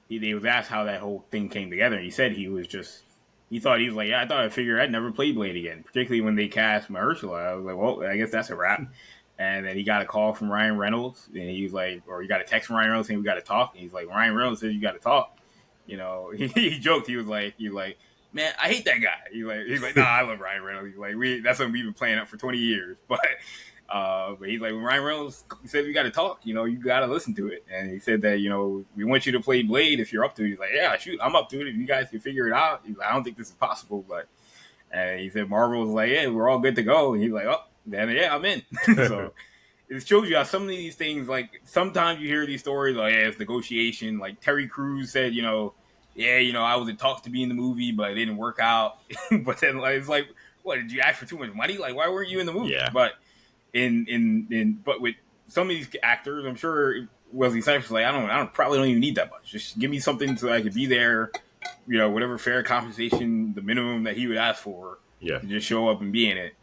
He was asked how that whole thing came together, and he said he was just. He thought he was like, yeah, I thought I figured I'd never play Blade again. Particularly when they cast Mahershala, I was like, well, I guess that's a wrap. And then he got a call from Ryan Reynolds, and he was like, or he got a text from Ryan Reynolds saying we got to talk. And he's like, Ryan Reynolds says you got to talk. You know, he joked. He was like, man, I hate that guy. He's like, nah, I love Ryan Reynolds. He's like, that's something we've been playing up for 20 years. But he's like, when Ryan Reynolds said we got to talk, you know, you got to listen to it. And he said that, you know, we want you to play Blade if you're up to it. He's like, yeah, shoot, I'm up to it. If you guys can figure it out. He's like, I don't think this is possible, but. And he said Marvel was like, yeah, we're all good to go. And he's like, oh, then yeah, I'm in. So it shows you how some of these things, like sometimes you hear these stories, like yeah, it's negotiation. Like Terry Crews said, you know, yeah, you know, I was in talks to be in the movie, but it didn't work out. But then like, it's like, what, did you ask for too much money? Like, why weren't you in the movie? Yeah. But but with some of these actors, I'm sure Wesley Snipes was like, I probably don't even need that much. Just give me something so I could be there. You know, whatever fair compensation, the minimum that he would ask for, Yeah. to just show up and be in it.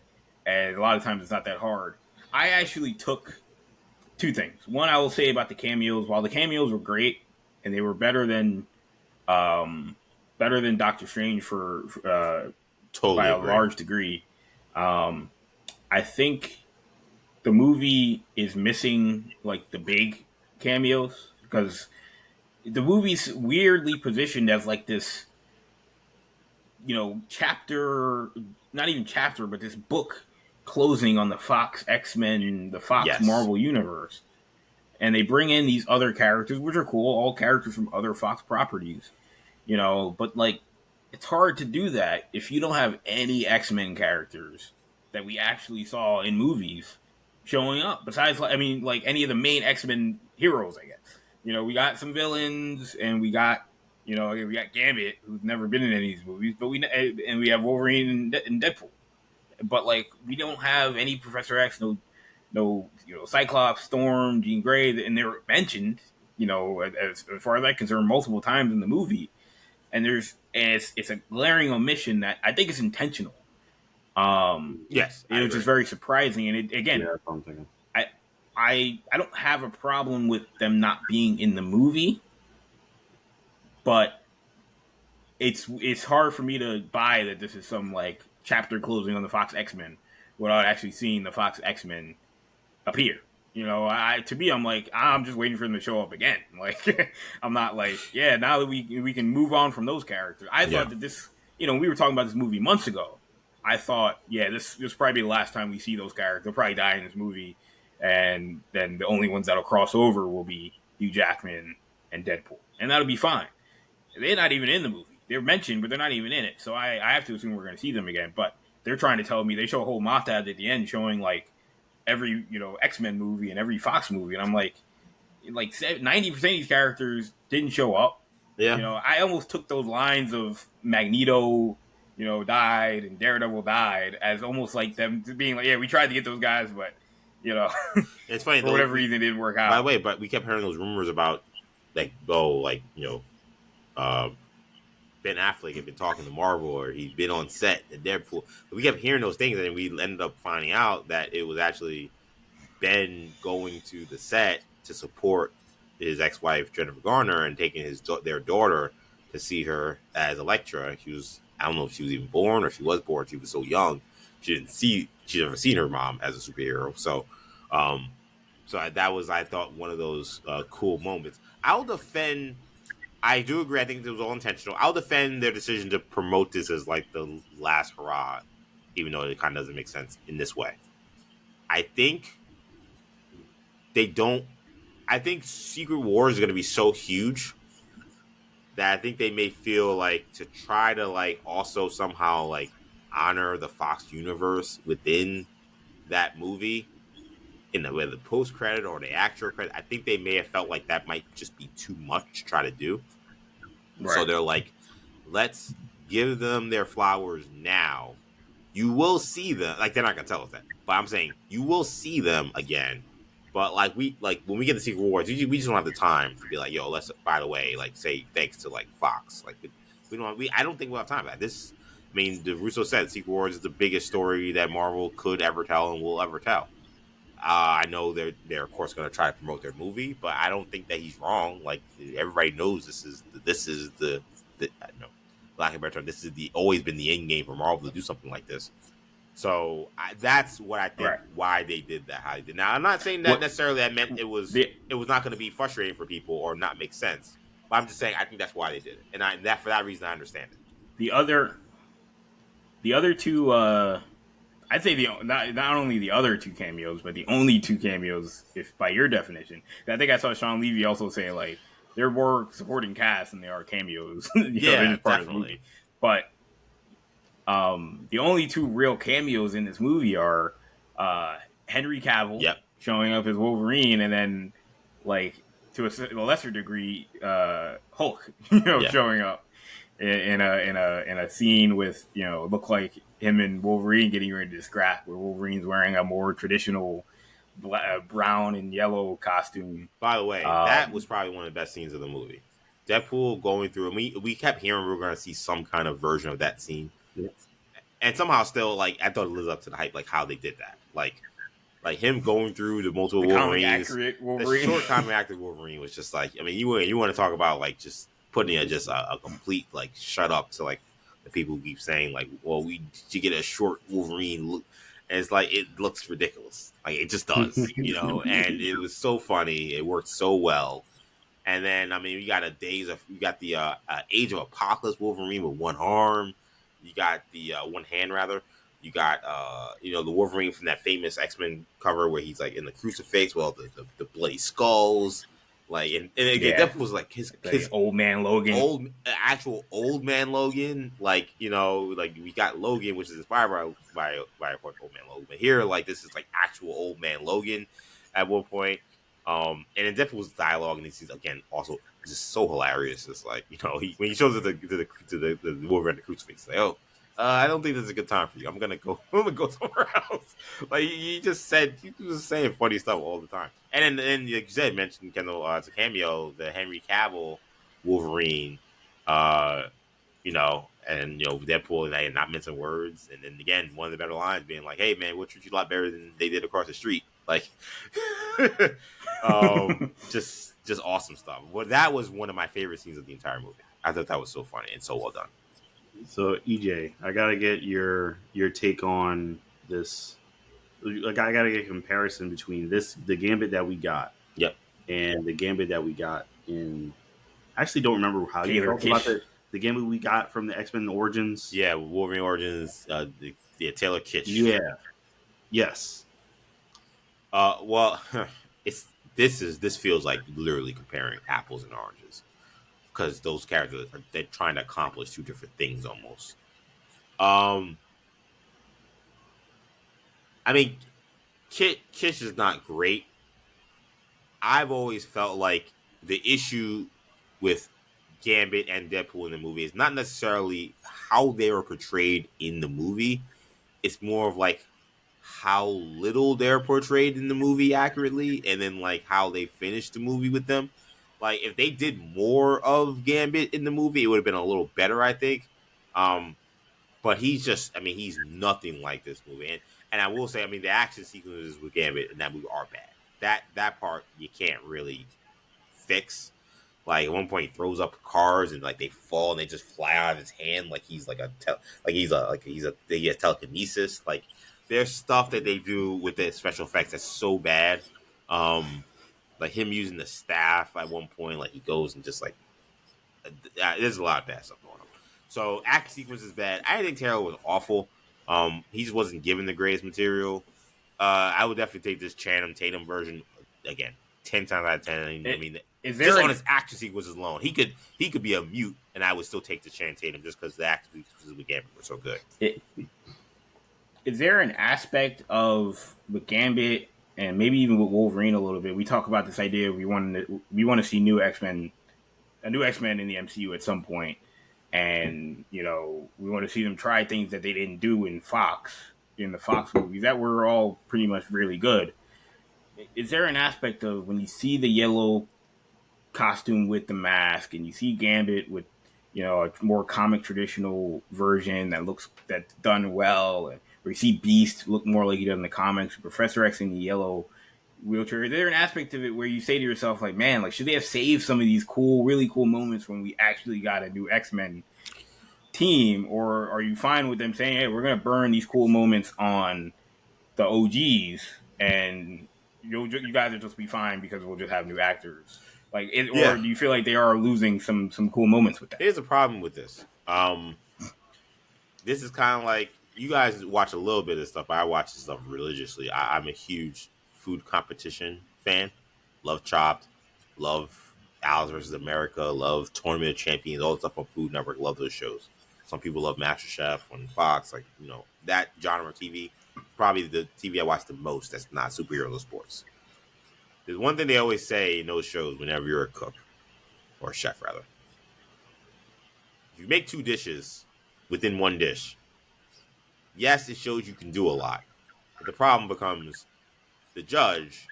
And a lot of times it's not that hard. I actually took two things. One, I will say about the cameos. While the cameos were great and they were better than Doctor Strange Totally by a agree. large degree, I think the movie is missing like the big cameos because the movie's weirdly positioned as like this, you know, chapter, not even chapter, but this book closing on the Fox X-Men, the Fox Marvel universe. And they bring in these other characters, which are cool, all characters from other Fox properties, you know, but like, it's hard to do that if you don't have any X-Men characters that we actually saw in movies showing up. Besides, I mean, like any of the main X-Men heroes, I guess. You know, we got some villains, and we got Gambit, who's never been in any of these movies, but we have Wolverine and Deadpool. But like, we don't have any Professor X, no, you know, Cyclops, Storm, Jean Grey, and they were mentioned, you know, as far as I'm concerned, multiple times in the movie. And it's a glaring omission that I think is intentional. Yes, it was just very surprising, and again, Yeah, that's what I'm thinking. I don't have a problem with them not being in the movie, but it's hard for me to buy that this is some like chapter closing on the Fox X-Men without actually seeing the Fox X-Men appear. You know, to me, I'm like, I'm just waiting for them to show up again. Like, I'm not like, yeah, now that we can move on from those characters. I thought that this, you know, we were talking about this movie months ago. I thought, yeah, this will probably be the last time we see those characters. They'll probably die in this movie, and then the only ones that'll cross over will be Hugh Jackman and Deadpool, and that'll be fine. They're not even in the movie. They're mentioned, but they're not even in it. So I have to assume we're going to see them again. But they're trying to tell me, they show a whole montage at the end showing like every, you know, X-Men movie and every Fox movie, and I'm like 90% of these characters didn't show up. Yeah. You know, I almost took those lines of Magneto, you know, died and Daredevil died as almost like them being like, yeah, we tried to get those guys, but you know, it's funny for whatever reason it didn't work out. By the way, but we kept hearing those rumors about like, you know, Ben Affleck had been talking to Marvel, or he'd been on set in Deadpool. But we kept hearing those things, and we ended up finding out that it was actually Ben going to the set to support his ex-wife Jennifer Garner and taking their daughter to see her as Elektra. I don't know if she was even born or if she was born. She was so young, she'd never seen her mom as a superhero. So, that was, I thought, one of those cool moments. I do agree. I think it was all intentional. I'll defend their decision to promote this as like the last hurrah, even though it kind of doesn't make sense in this way. I think Secret Wars is going to be so huge that I think they may feel like to try to like also somehow like honor the Fox universe within that movie in the whether the post credit or the actual credit. I think they may have felt like that might just be too much to try to do. Right. So they're like, let's give them their flowers now. You will see them. Like, they're not going to tell us that. But I'm saying you will see them again. But like when we get the Secret Wars, we just don't have the time to be like, yo, let's, by the way, like say thanks to like Fox. Like I don't think we'll have time for that. This, I mean, the Russo said Secret Wars is the biggest story that Marvel could ever tell and will ever tell. I know they're of course going to try to promote their movie, but I don't think that he's wrong. Like everybody knows the no, lack of a better term. This is the always been the end game for Marvel to do something like this. So that's what I think Right. why they did that. How they did. Now I'm not saying that What necessarily that meant the it was not going to be frustrating for people or not make sense. But I'm just saying I think that's why they did it, and that for that reason I understand it. the other the other two I'd say not only the other two cameos, but the only two cameos, if by your definition. I think I saw Sean Levy also say like they're more supporting cast than they are cameos. They're Yeah, just part of the definitely. movie. But the only two real cameos in this movie are Henry Cavill Yep. showing up as Wolverine, and then like to a lesser degree, Hulk, Yeah. showing up in a scene with look like him and Wolverine getting ready to scrap, where Wolverine's wearing a more traditional brown and yellow costume. By the way, that was Um, probably one of the best scenes of the movie. Deadpool going through, and we kept hearing we were going to see some kind of version of that scene, Yeah. and somehow still like I thought it lived up to the hype, like how they did that, like him going through the multiple the comic Wolverines. accurate The Wolverine. short comic active Wolverine was just like, I mean, you want to talk about like just putting it just a complete like shut up to like the people who keep saying like, well, we should get a short Wolverine look, and it's like it looks ridiculous, like it just does, and it was so funny, it worked so well. And then I mean, you got the Age of Apocalypse Wolverine with one arm. You got the one hand rather. You got the Wolverine from that famous X-Men cover where he's like in the crucifix, well the bloody skulls, like and again Yeah, Deadpool was like his like old man Logan. old actual old man Logan, like like we got Logan, which is inspired by of course old man Logan, but here like this is like actual old man Logan at one point. And in Deadpool's dialogue and he's again also just so hilarious. It's like when he shows it to the Wolverine the crucifix, like I don't think this is a good time for you. I'm gonna go. I'm gonna go somewhere else. Like he just said, he was just saying funny stuff all the time. And then like you said, mentioned Kendall as a cameo, the Henry Cavill Wolverine, and Deadpool and I not mincing words. And then again, one of the better lines being like, "Hey man, we'll treat you a lot better than they did across the street." Like, just awesome stuff. Well, that was one of my favorite scenes of the entire movie. I thought that was so funny and so well done. So EJ, I gotta get your take on this. Like, I gotta get a comparison between the Gambit that we got, Yep. and the Gambit that we got in. I actually don't remember how you Taylor felt about Kitsch. the Gambit we got from the X-Men Origins. Yeah, Wolverine Origins, Taylor Kitsch. Yeah. Yes. Well, this feels like literally comparing apples and oranges because those characters they're trying to accomplish two different things almost. I mean, Kitsch is not great. I've always felt like the issue with Gambit and Deadpool in the movie is not necessarily how they were portrayed in the movie. It's more of like how little they're portrayed in the movie accurately, and then like how they finished the movie with them. Like if they did more of Gambit in the movie, it would have been a little better, I think. But he's nothing like this movie. And I will say, I mean, the action sequences with Gambit in that movie are bad. That part you can't really fix. Like at one point, he throws up cars and like they fall and they just fly out of his hand like he's like he has telekinesis. Like there's stuff that they do with the special effects that's so bad. Like him using the staff at one point, like he goes and just like there's a lot of bad stuff going on. So action sequence is bad. I didn't think Taylor was awful. He just wasn't given the greatest material. I would definitely take this Channing Tatum version again, 10 times out of 10. I mean, Is just there on his action sequences alone, he could be a mute, and I would still take the Channing Tatum just because the action sequences with Gambit were so good. is there an aspect of the Gambit and maybe even with Wolverine a little bit? We talk about this idea we want to see a new X-Men in the MCU at some point, and we want to see them try things that they didn't do in the Fox movies that were all pretty much really good. Is there an aspect of when you see the yellow costume with the mask and you see Gambit with a more comic traditional version that's done well, or you see Beast look more like he does in the comics, Professor X in the yellow wheelchair. Is there an aspect of it where you say to yourself, like, man, like, should they have saved some of these cool, really cool moments when we actually got a new X-Men team? Or are you fine with them saying, hey, we're going to burn these cool moments on the OGs and you guys will just be fine because we'll just have new actors? Like, or Yeah. do you feel like they are losing some cool moments with that? Here's the problem with this. This is kind of like you guys watch a little bit of stuff. But I watch this stuff religiously. I'm a huge food competition fan. Love Chopped. Love Alice versus America. Love Tournament of Champions. All the stuff on Food Network. Love those shows. Some people love MasterChef on Fox. Like, that genre of TV. Probably the TV I watch the most. That's not superheroes or sports. There's one thing they always say in those shows whenever you're a cook or a chef, rather. If you make two dishes within one dish, yes, it shows you can do a lot. But the problem becomes the judge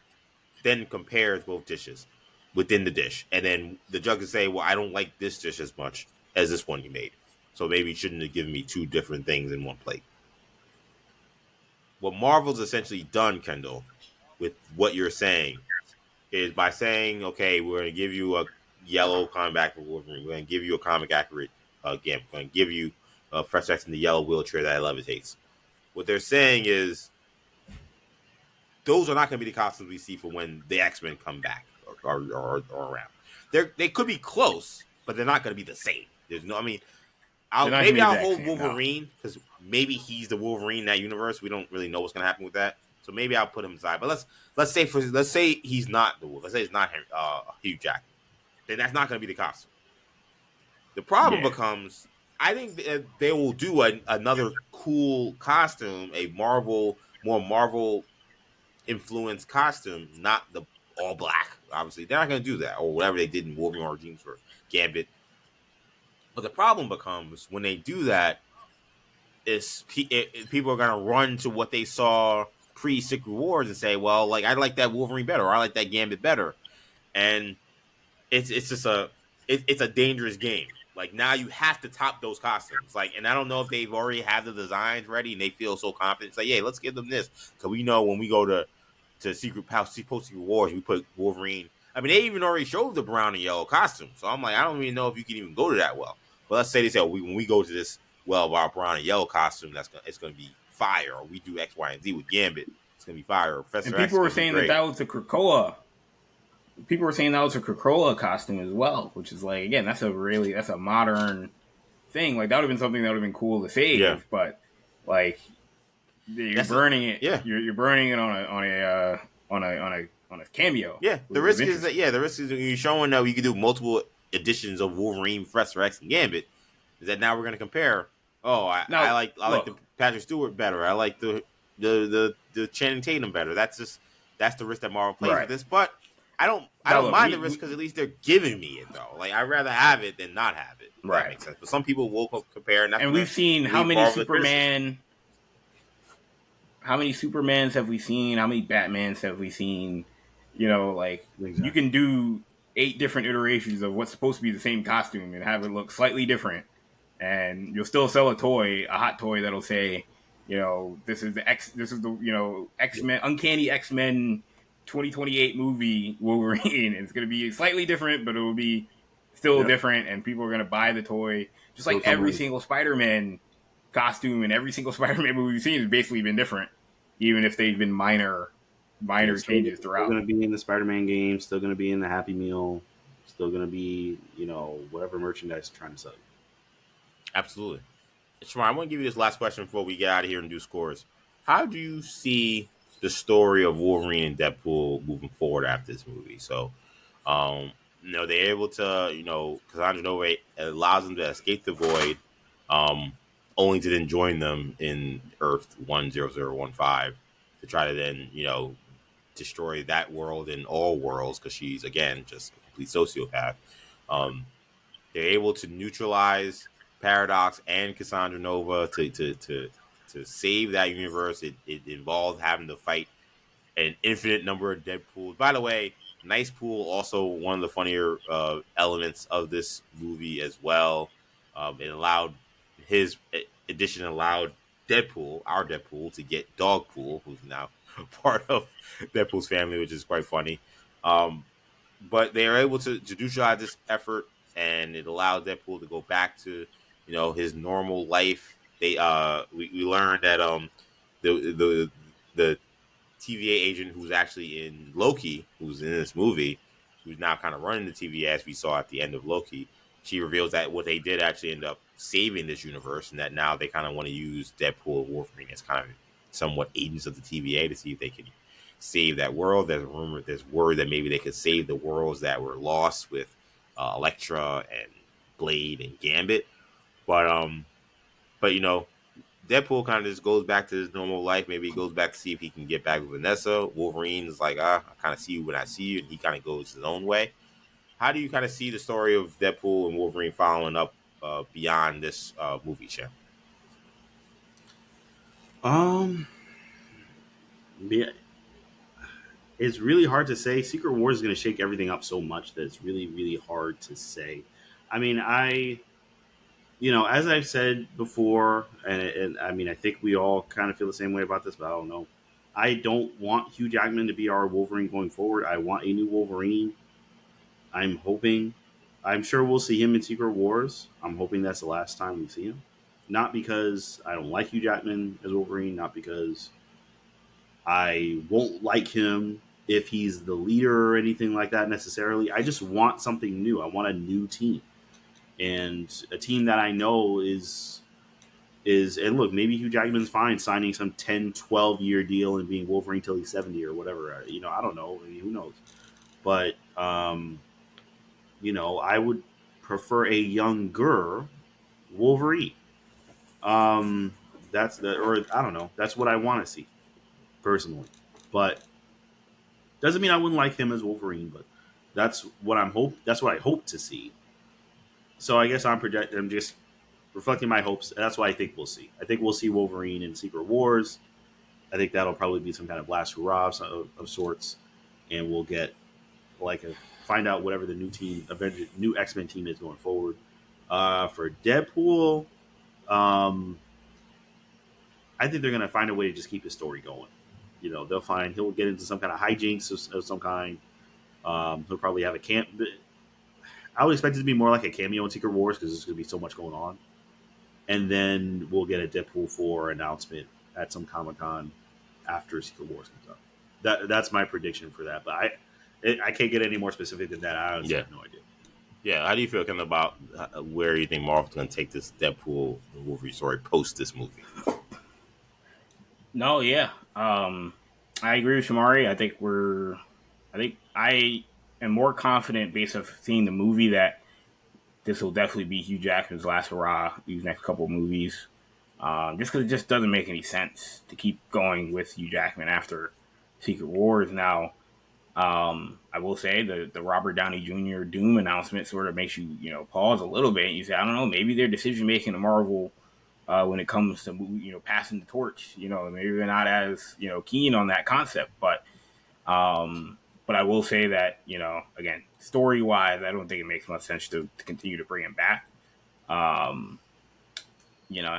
then compares both dishes within the dish. And then the judge can say, well, I don't like this dish as much as this one you made. So maybe you shouldn't have given me two different things in one plate. What Marvel's essentially done, Kendall, with what you're saying, is by saying, okay, we're going to give you a yellow comic accurate Wolverine. We're going to give you a comic accurate Gambit. We're going to give you Fresh X in the yellow wheelchair that levitates. What they're saying is those are not going to be the costumes we see for when the X-Men come back or around. They could be close, but they're not going to be the same. There's no, I mean, maybe I'll hold Wolverine because maybe he's the Wolverine in that universe. We don't really know what's going to happen with that. So maybe I'll put him aside. But let's say he's not the Wolf. Let's say it's not Hugh Jackman. Then that's not going to be the costume. The problem becomes, I think they will do another cool costume, more Marvel influenced costume, not the all black. Obviously, they're not going to do that, or whatever they did in Wolverine Origins for Gambit. But the problem becomes when they do that, is people are going to run to what they saw pre-Secret Wars and say, well, like, I like that Wolverine better, or I like that Gambit better, and it's just it's a dangerous game. Like, now you have to top those costumes. Like, and I don't know if they've already have the designs ready and they feel so confident. Say, yeah, let's give them this because we know when we go to Secret Wars, we put Wolverine. I mean, they even already showed the brown and yellow costume. So I'm like, I don't even know if you can even go to that well. But let's say they say, when we go to this our brown and yellow costume, it's gonna be fire. Or we do X, Y, and Z with Gambit, it's gonna be fire. Or Professor and people were saying that was the Krakoa. People were saying that was a Krakoa costume as well, which is like, again, that's a modern thing. Like, that would have been something that would have been cool to save, but like, you're burning it. Yeah, you're burning it on a cameo. Yeah, the risk is you're showing that we can do multiple editions of Wolverine, Professor X, and Gambit. Is that now we're going to compare? Oh, I like the Patrick Stewart better. I like the Channing Tatum better. That's the risk that Marvel plays with this. But I don't mind the risk because at least they're giving me it though. Like, I'd rather have it than not have it. That makes sense. But some people will compare, and we've seen how many Supermans have we seen? How many Batmans have we seen? Like, you can do 8 different iterations of what's supposed to be the same costume and have it look slightly different, and you'll still sell a hot toy that'll say, this is the X-Men, Uncanny X-Men 2028 movie Wolverine. It's going to be slightly different, but it will be still different, and people are going to buy the toy. Just like every single Spider-Man costume and every single Spider-Man movie we've seen has basically been different, even if they've been minor changes throughout. Still going to be in the Spider-Man game, still going to be in the Happy Meal, still going to be, whatever merchandise you're trying to sell. Absolutely. Shamar, I want to give you this last question before we get out of here and do scores. How do you see the story of Wolverine and Deadpool moving forward after this movie? So, they're able to, Cassandra Nova allows them to escape the void, only to then join them in Earth 10015 to try to then, destroy that world and all worlds because she's, again, just a complete sociopath. They're able to neutralize Paradox and Cassandra Nova to save that universe. It involved having to fight an infinite number of Deadpools. By the way, Nice Pool, also one of the funnier elements of this movie as well. His edition allowed Deadpool, our Deadpool, to get Dogpool, who's now part of Deadpool's family, which is quite funny. Um, but they are able to neutralize this effort, and it allowed Deadpool to go back to his normal life. We learned that the TVA agent who's actually in Loki, who's in this movie, who's now kind of running the TVA, as we saw at the end of Loki. She reveals that what they did actually end up saving this universe, and that now they kind of want to use Deadpool and Wolverine as kind of somewhat agents of the TVA to see if they can save that world. There's word that maybe they could save the worlds that were lost with Elektra and Blade and Gambit. But Deadpool kind of just goes back to his normal life. Maybe he goes back to see if he can get back with Vanessa. Wolverine is like, I kind of see you when I see you, and he kind of goes his own way. How do you kind of see the story of Deadpool and Wolverine following up beyond this movie, Shem? Yeah, it's really hard to say. Secret Wars is going to shake everything up so much that it's really, really hard to say. I mean, as I've said before, and I mean, I think we all kind of feel the same way about this, but I don't know. I don't want Hugh Jackman to be our Wolverine going forward. I want a new Wolverine. I'm hoping, I'm sure we'll see him in Secret Wars. I'm hoping that's the last time we see him. Not because I don't like Hugh Jackman as Wolverine, not because I won't like him if he's the leader or anything like that necessarily. I just want something new. I want a new team. And a team that I know is and look, maybe Hugh Jackman's fine signing some 10, 12 year deal and being Wolverine till he's 70 or whatever. I don't know. I mean, who knows? But I would prefer a younger Wolverine. That's the or I don't know. That's what I want to see personally. But doesn't mean I wouldn't like him as Wolverine, but that's what that's what I hope to see. So I guess I'm just reflecting my hopes. That's what I think we'll see. I think we'll see Wolverine in Secret Wars. I think that'll probably be some kind of blast hurrah of sorts, and we'll get find out whatever the new X-Men team is going forward. For Deadpool, I think they're going to find a way to just keep his story going. He'll get into some kind of hijinks of some kind. He'll probably have a camp. I would expect it to be more like a cameo in Secret Wars because there's going to be so much going on. And then we'll get a Deadpool 4 announcement at some Comic-Con after Secret Wars comes up. That's my prediction for that. But I can't get any more specific than that. I honestly have no idea. Yeah, how do you feel kind of about where you think Marvel's going to take this Deadpool and Wolverine story post this movie? No, yeah. I agree with Shamari. I think I am more confident based off seeing the movie that this will definitely be Hugh Jackman's last hurrah these next couple of movies. Just because it just doesn't make any sense to keep going with Hugh Jackman after Secret Wars. Now, I will say the Robert Downey Jr. Doom announcement sort of makes you pause a little bit. You say, I don't know, maybe their decision making in Marvel when it comes to passing the torch, maybe they're not as keen on that concept, but I will say that again, story wise, I don't think it makes much sense to continue to bring him back. And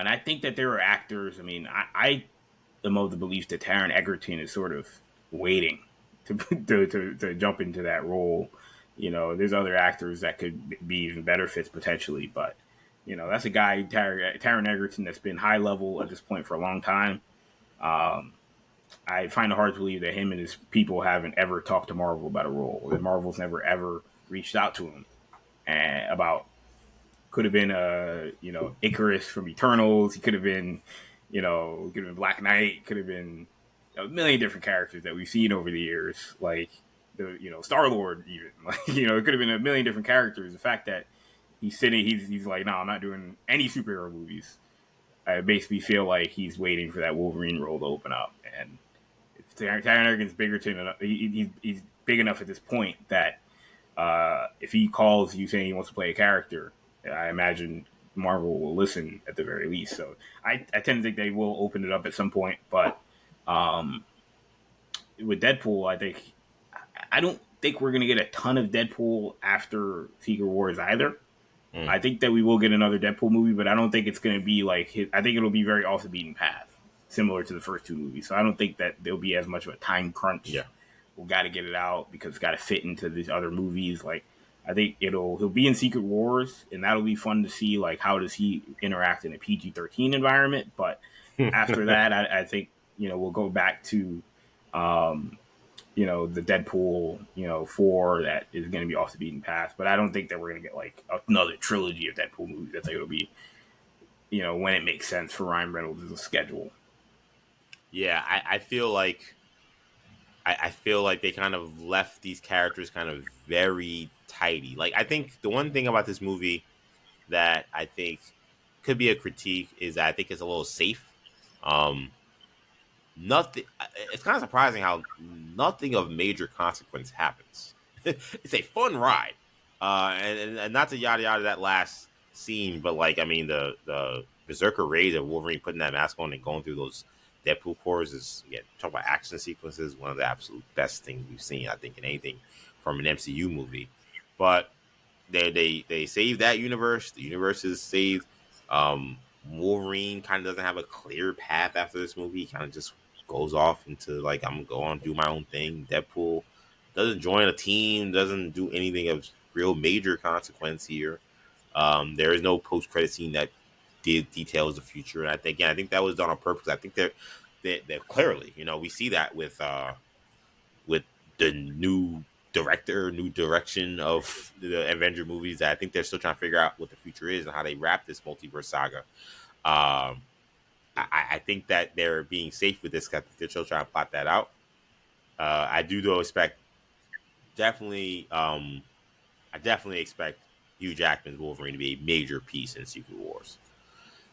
I think that there are actors. I mean, I am of the belief that Taron Egerton is sort of waiting to jump into that role. There's other actors that could be even better fits potentially, but that's a guy, Taron Egerton, that's been high level at this point for a long time. I find it hard to believe that him and his people haven't ever talked to Marvel about a role. That Marvel's never ever reached out to him about. Could have been Icarus from Eternals. He could have been Black Knight. Could have been a million different characters that we've seen over the years, like the Star-Lord even. It could have been a million different characters. The fact that he's like, no, I'm not doing any superhero movies. It makes me feel like he's waiting for that Wolverine role to open up. And Taron Egerton's bigger he's big enough at this point that if he calls you saying he wants to play a character, I imagine Marvel will listen at the very least. So I tend to think they will open it up at some point. But with Deadpool, I don't think we're going to get a ton of Deadpool after Secret Wars either. I think that we will get another Deadpool movie, but I don't think it's going to be like I think it'll be very off the beaten path, similar to the first two movies. So I don't think that there'll be as much of a time crunch. Yeah. We got to get it out because it's got to fit into these other movies. Like I think he'll be in Secret Wars, and that'll be fun to see. Like how does he interact in a PG-13 environment? But after that, I think we'll go back to the Deadpool, 4 that is going to be off the beaten path. But I don't think that we're going to get like another trilogy of Deadpool movies. I think it'll be, when it makes sense for Ryan Reynolds' schedule. Yeah, I feel like I feel like they kind of left these characters kind of very tidy. Like I think the one thing about this movie that I think could be a critique is that I think it's a little safe. Nothing. It's kind of surprising how nothing of major consequence happens. It's a fun ride, and not to yada yada that last scene, but like I mean the Berserker raid of Wolverine putting that mask on and going through those Deadpool cores is again talk about action sequences, one of the absolute best things we've seen I think in anything from an MCU movie. But they saved that universe. The universe is saved. Wolverine kind of doesn't have a clear path after this movie. He kind of just goes off into like I'm going to do my own thing. Deadpool doesn't join a team, doesn't do anything of real major consequence here. There is no post credit scene that details the future, and I think that was done on purpose. I think they're clearly, we see that with the new director, new direction of the Avenger movies. That I think they're still trying to figure out what the future is and how they wrap this multiverse saga. I think that they're being safe with this because they're still trying to plot that out. I do though expect definitely. I definitely expect Hugh Jackman's Wolverine to be a major piece in Secret Wars.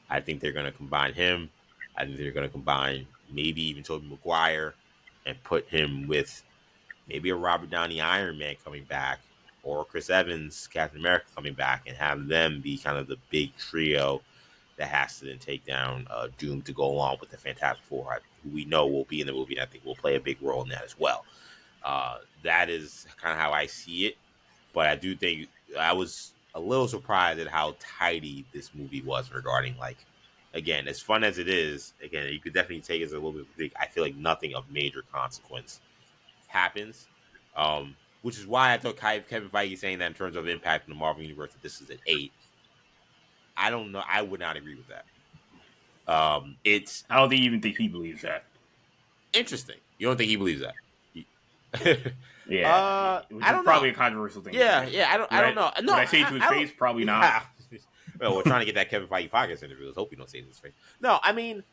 I think they're going to combine him. I think they're going to combine maybe even Tobey Maguire and put him with maybe a Robert Downey Iron Man coming back or Chris Evans Captain America coming back and have them be kind of the big trio that has to then take down Doom to go along with the Fantastic Four, who we know will be in the movie, and I think will play a big role in that as well. That is kind of how I see it, but I do think I was a little surprised at how tidy this movie was regarding, like, again, as fun as it is, again, you could definitely take it as a little bit big. I feel like nothing of major consequence happens, which is why I thought Kevin Feige saying that in terms of impact in the Marvel Universe, that this is an 8. I don't know. I would not agree with that. It's. I don't even think he believes that. Interesting. You don't think he believes that? Yeah. I don't probably know. a controversial thing. Yeah. I don't know. No, would I say to his face? Probably not. Well, we're trying to get that Kevin Feige podcast interview. Let's hope you don't say it to his face. No, I mean,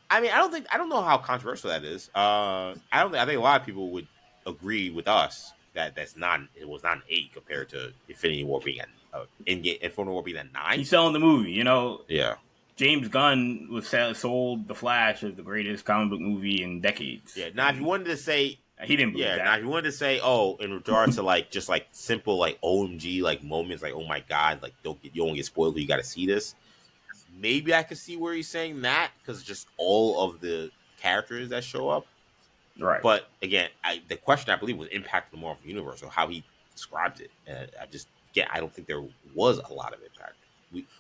I don't know how controversial that is. I think a lot of people would agree with us that it was not an 8 compared to Infinity War being Infinity War being a 9. He's selling the movie, Yeah. James Gunn sold The Flash as the greatest comic book movie in decades. Yeah. Now, if you wanted to say he didn't believe that. Now if you wanted to say, oh, in regards to like just like simple like OMG like moments, like oh my god, like you don't get spoiled, you got to see this. Maybe I could see where he's saying that because just all of the characters that show up. Right. But again, the question I believe was impact of the Marvel Universe or how he described it. And I don't think there was a lot of impact.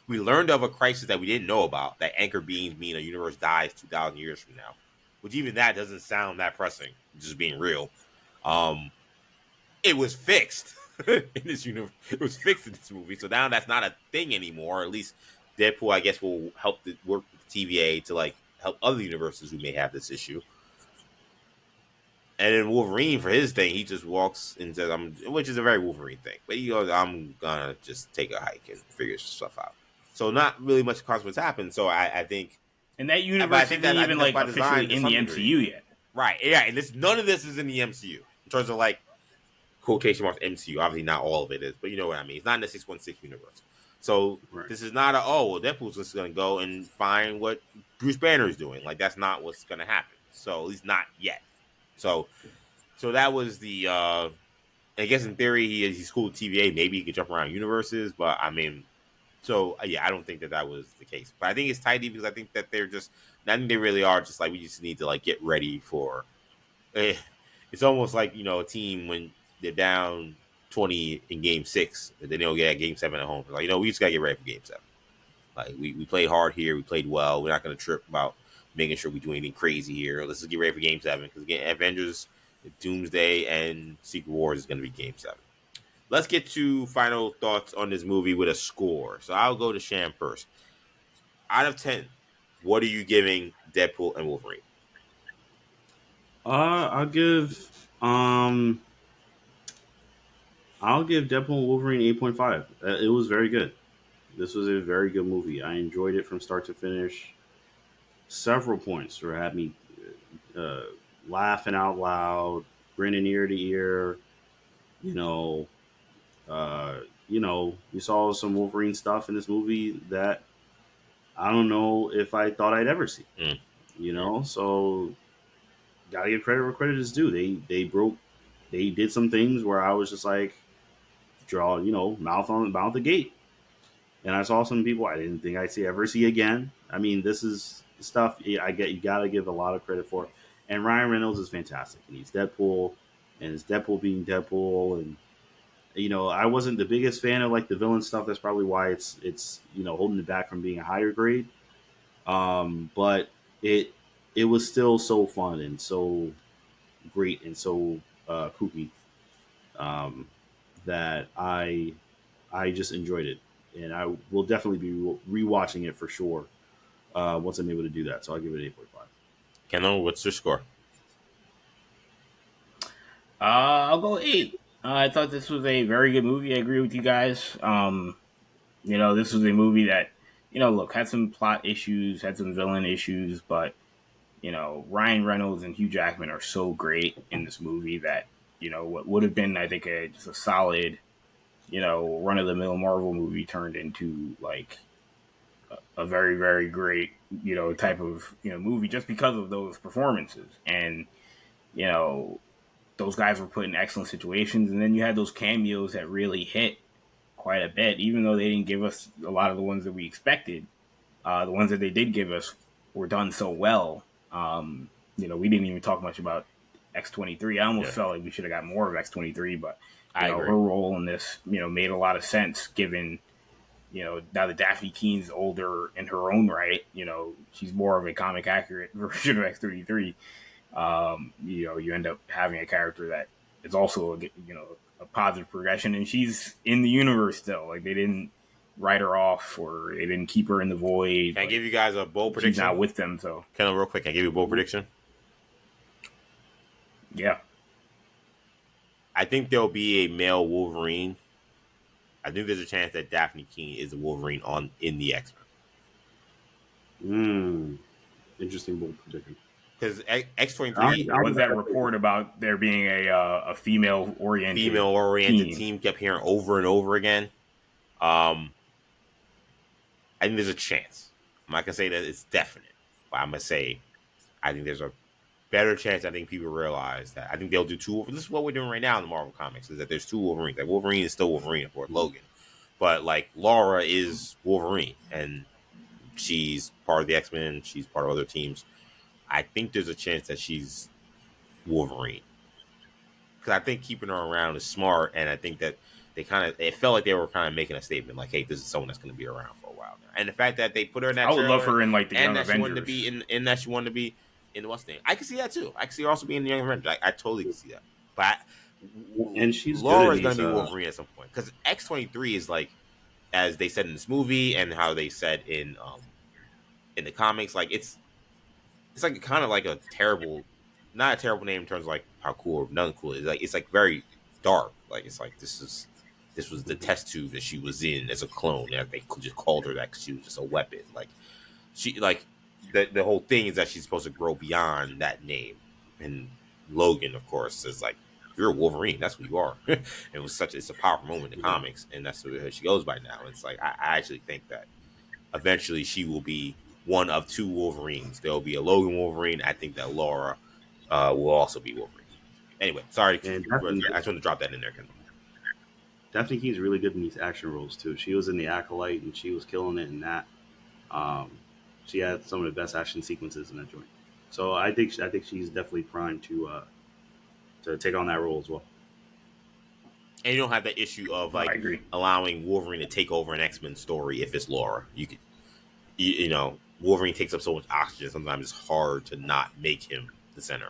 We learned of a crisis that we didn't know about, that anchor beings mean a universe dies 2,000 years from now, which even that doesn't sound that pressing, just being real. It was fixed in this universe. It was fixed in this movie. So now that's not a thing anymore. At least Deadpool, I guess, will help work with the TVA to like help other universes who may have this issue. And then Wolverine, for his thing, he just walks and says, which is a very Wolverine thing. But he goes, I'm going to just take a hike and figure stuff out. So not really much consequence happened. So I think... And that universe isn't even like officially in the MCU yet. Right. Yeah. And none of this is in the MCU. In terms of like, quotation marks, MCU. Obviously not all of it is. But you know what I mean. It's not in the 616 universe. So This is not Deadpool's just going to go and find what Bruce Banner is doing. Like, that's not what's going to happen. So at least not yet. So that was the. I guess in theory he's cool with TVA. Maybe he could jump around universes, but I mean, I don't think that was the case. But I think it's tidy because I think that they're just. I think they really are just like we just need to like get ready for. It's almost like a team when they're down 20 in Game 6, and then they'll get Game 7 at home. Like, we just gotta get ready for Game 7. Like, we played hard here, we played well. We're not gonna trip about making sure we do anything crazy here. Let's just get ready for Game 7, because again, Avengers, Doomsday, and Secret Wars is gonna be Game 7. Let's get to final thoughts on this movie with a score. So I'll go to Sham first. Out of 10, what are you giving Deadpool and Wolverine? I'll give Deadpool and Wolverine 8.5. It was very good. This was a very good movie. I enjoyed it from start to finish. Several points where had me uh, laughing out loud, grinning ear to ear. You know, you saw some Wolverine stuff in this movie that I don't know if I thought I'd ever see. Mm. So gotta give credit where credit is due. They did some things where I was just like, draw, mouth the gate. And I saw some people I didn't think I'd ever see again. I mean, this is stuff you gotta give a lot of credit for. And Ryan Reynolds is fantastic, and he's Deadpool, and it's Deadpool being Deadpool. And I wasn't the biggest fan of like the villain stuff. That's probably why it's holding it back from being a higher grade. But it was still so fun and so great and so kooky that I just enjoyed it, and I will definitely be rewatching it for sure once I'm able to do that. So I'll give it an 8.5. Kendall, what's your score? I'll go 8. I thought this was a very good movie. I agree with you guys. This was a movie that, look, had some plot issues, had some villain issues, but, Ryan Reynolds and Hugh Jackman are so great in this movie that, what would have been, I think, just a solid, run-of-the-mill Marvel movie turned into, like, a very, very great, type of, movie just because of those performances. And, those guys were put in excellent situations. And then you had those cameos that really hit quite a bit, even though they didn't give us a lot of the ones that we expected. The ones that they did give us were done so well. We didn't even talk much about X-23. I almost felt like we should have got more of X-23, but her role in this, made a lot of sense given, now that Daphne Keene's older in her own right, she's more of a comic accurate version of X-33. You end up having a character that is also, a positive progression, and she's in the universe still. Like, they didn't write her off or they didn't keep her in the void. Can I give you guys a bold prediction? She's not with them, so. Kendall, real quick, can I give you a bold prediction? Yeah. I think there'll be a male Wolverine. I think there's a chance that Daphne Keene is a Wolverine in the X-Men. Interesting bold prediction. Because X-23 was that report about there being a female-oriented team kept hearing over and over again. I think there's a chance. I'm not gonna say that it's definite, but I'm gonna say I think there's a better chance. I think people realize that. I think they'll do two. This is what we're doing right now in the Marvel comics: is that there's two Wolverines. Like, Wolverine is still Wolverine, of course, Logan, but like Laura is Wolverine, and she's part of the X-Men. She's part of other teams. I think there's a chance that she's Wolverine, because I think keeping her around is smart, and I think that it felt like they were kind of making a statement like, hey, this is someone that's going to be around for a while now. And the fact that they put her in that, I would love her in like the Young that Avengers. she wanted to be in that she wanted to be in what's the name. I can see that too. I can see her also being in the Young Avengers. I totally can see that. But and she's Laura's going to be Wolverine at some point, because X-23 is like, as they said in this movie and how they said in the comics, like it's like kind of like a terrible, not a terrible name in terms of like how cool or non-cool it is. It's like very dark. Like, it's like this was the test tube that she was in as a clone. And they just called her that because she was just a weapon. Like, she, like, the whole thing is that she's supposed to grow beyond that name. And Logan, of course, is like, you're a Wolverine. That's what you are. It's a powerful moment in the comics, and that's what she goes by now. It's like, I actually think that eventually she will be one of two Wolverines. There'll be a Logan Wolverine. I think that Laura will also be Wolverine. Anyway, sorry. I just wanted to drop that in there. Daphne Keene's really good in these action roles too. She was in The Acolyte, and she was killing it in that. She had some of the best action sequences in that joint. So I think she's definitely primed to take on that role as well. And you don't have that issue of I like agree. allowing Wolverine to take over an X-Men story if it's Laura. You know, Wolverine takes up so much oxygen. Sometimes it's hard to not make him the center.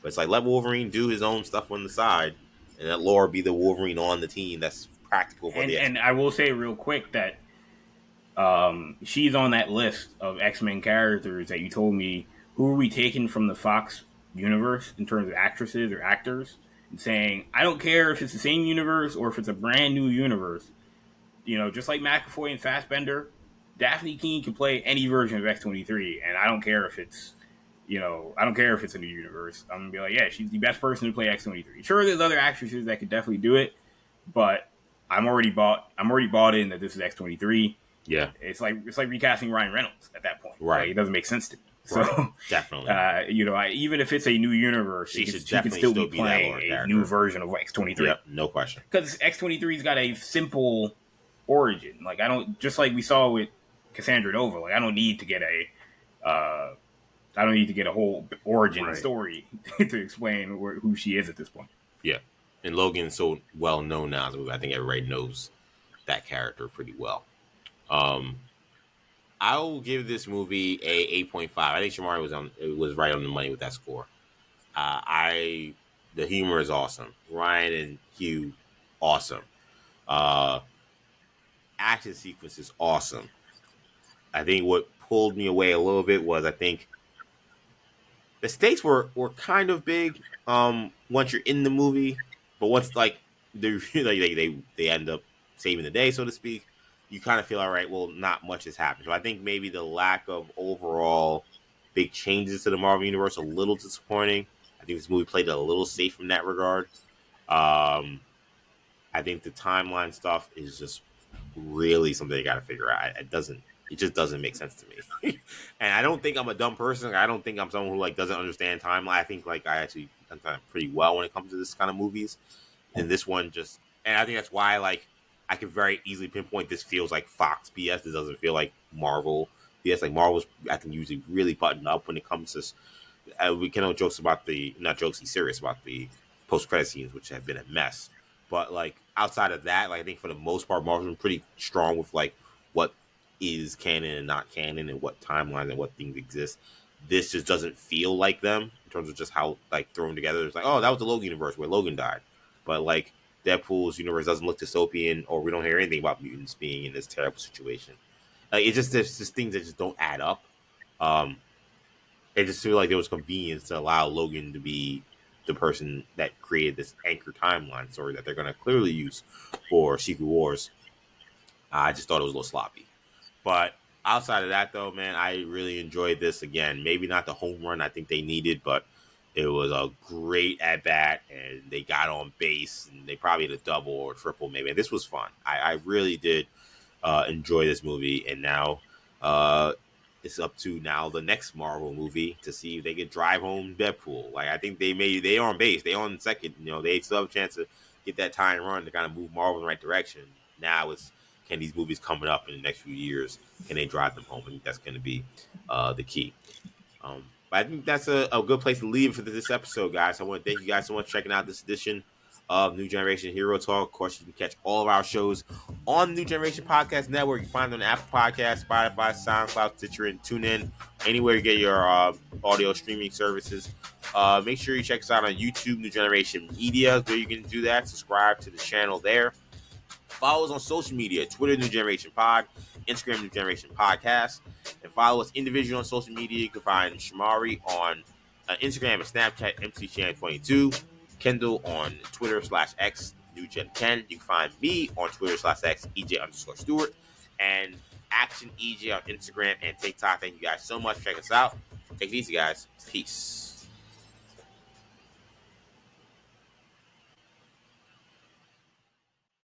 But it's like let Wolverine do his own stuff on the side, and let Laura be the Wolverine on the team that's practical for the And X-Men. I will say real quick that she's on that list of X-Men characters that you told me. Who are we taking from the Fox universe in terms of actresses or actors? And saying, I don't care if it's the same universe or if it's a brand new universe. You know, just like McAvoy and Fassbender, Daphne Keene can play any version of X-23, and I don't care if it's, I don't care if it's a new universe. I'm gonna be like, yeah, she's the best person to play X-23. Sure, there's other actresses that could definitely do it, but I'm already bought in that this is X-23. Yeah, It's like recasting Ryan Reynolds at that point. right, Like, it doesn't make sense to me. right, So, definitely. even if it's a new universe, She should she can definitely still still be be that playing Laura a character. new version of X-23. Yep, no question. Because X-23's got a simple origin. Like, I don't, just like we saw with Cassandra Nova. Like, I don't need to get a whole origin Right. story to explain who she is at this point. Yeah, and Logan's so well known now. So I think everybody knows that character pretty well. I will give this movie a 8.5. I think Shamari was right on the money with that score. The humor is awesome. Ryan and Hugh, awesome. Uh, Action sequence is awesome. I think what pulled me away a little bit was I think the stakes were kind of big. Once you're in the movie, but once like they end up saving the day, so to speak, you kind of feel all right. Well, not much has happened. So I think maybe the lack of overall big changes to the Marvel universe a little disappointing. I think this movie played it a little safe in that regard. Um, I think the timeline stuff is just really something you got to figure out. It just doesn't make sense to me. And I don't think I'm a dumb person. I don't think I'm someone who like doesn't understand timeline. I think like I actually understand pretty well when it comes to this kind of movies. And this one just, and I think that's why like I can very easily pinpoint this feels like Fox BS. This doesn't feel like Marvel BS. Like Marvel's, I think usually really buttoned up when it comes to. We can know jokes about not jokes, he's serious about the post credit scenes, which have been a mess. But like outside of that, like I think for the most part, Marvel's been pretty strong with like what is canon and not canon and what timelines and what things exist. This just doesn't feel like them in terms of just how like thrown together. It's like, oh, that was the Logan universe where Logan died, but like Deadpool's universe doesn't look dystopian, or we don't hear anything about mutants being in this terrible situation. Like it's just there's just things that just don't add up. Um, it just feels like there was convenience to allow Logan to be the person that created this anchor timeline story that they're going to clearly use for Secret Wars. I just thought it was a little sloppy. But outside of that, though, man, I really enjoyed this again. Maybe not the home run I think they needed, but it was a great at bat, and they got on base, and they probably had a double or triple, maybe. And this was fun. I really did enjoy this movie, and now it's up to now the next Marvel movie to see if they can drive home Deadpool. Like I think they are on base, they on second. You know, they still have a chance to get that tie and run to kind of move Marvel in the right direction. Now it's can these movies coming up in the next few years, can they drive them home? I think that's going to be the key. But I think that's a good place to leave for this episode, guys. I want to thank you guys so much for checking out this edition of New Generation Hero Talk. Of course, you can catch all of our shows on the New Generation Podcast Network. You can find them on Apple Podcasts, Spotify, SoundCloud, Stitcher, and TuneIn. Anywhere you get your audio streaming services. Make sure you check us out on YouTube, New Generation Media, where you can do that. Subscribe to the channel there. Follow us on social media, Twitter, New Generation Pod, Instagram, New Generation Podcast, and follow us individually on social media. You can find Shamari on Instagram and Snapchat, MCChan22, Kendall on Twitter /X, NewGen10. You can find me on Twitter /X, EJ_Stewart, and Action EJ on Instagram and TikTok. Thank you guys so much for checking us out. Take it easy, guys. Peace.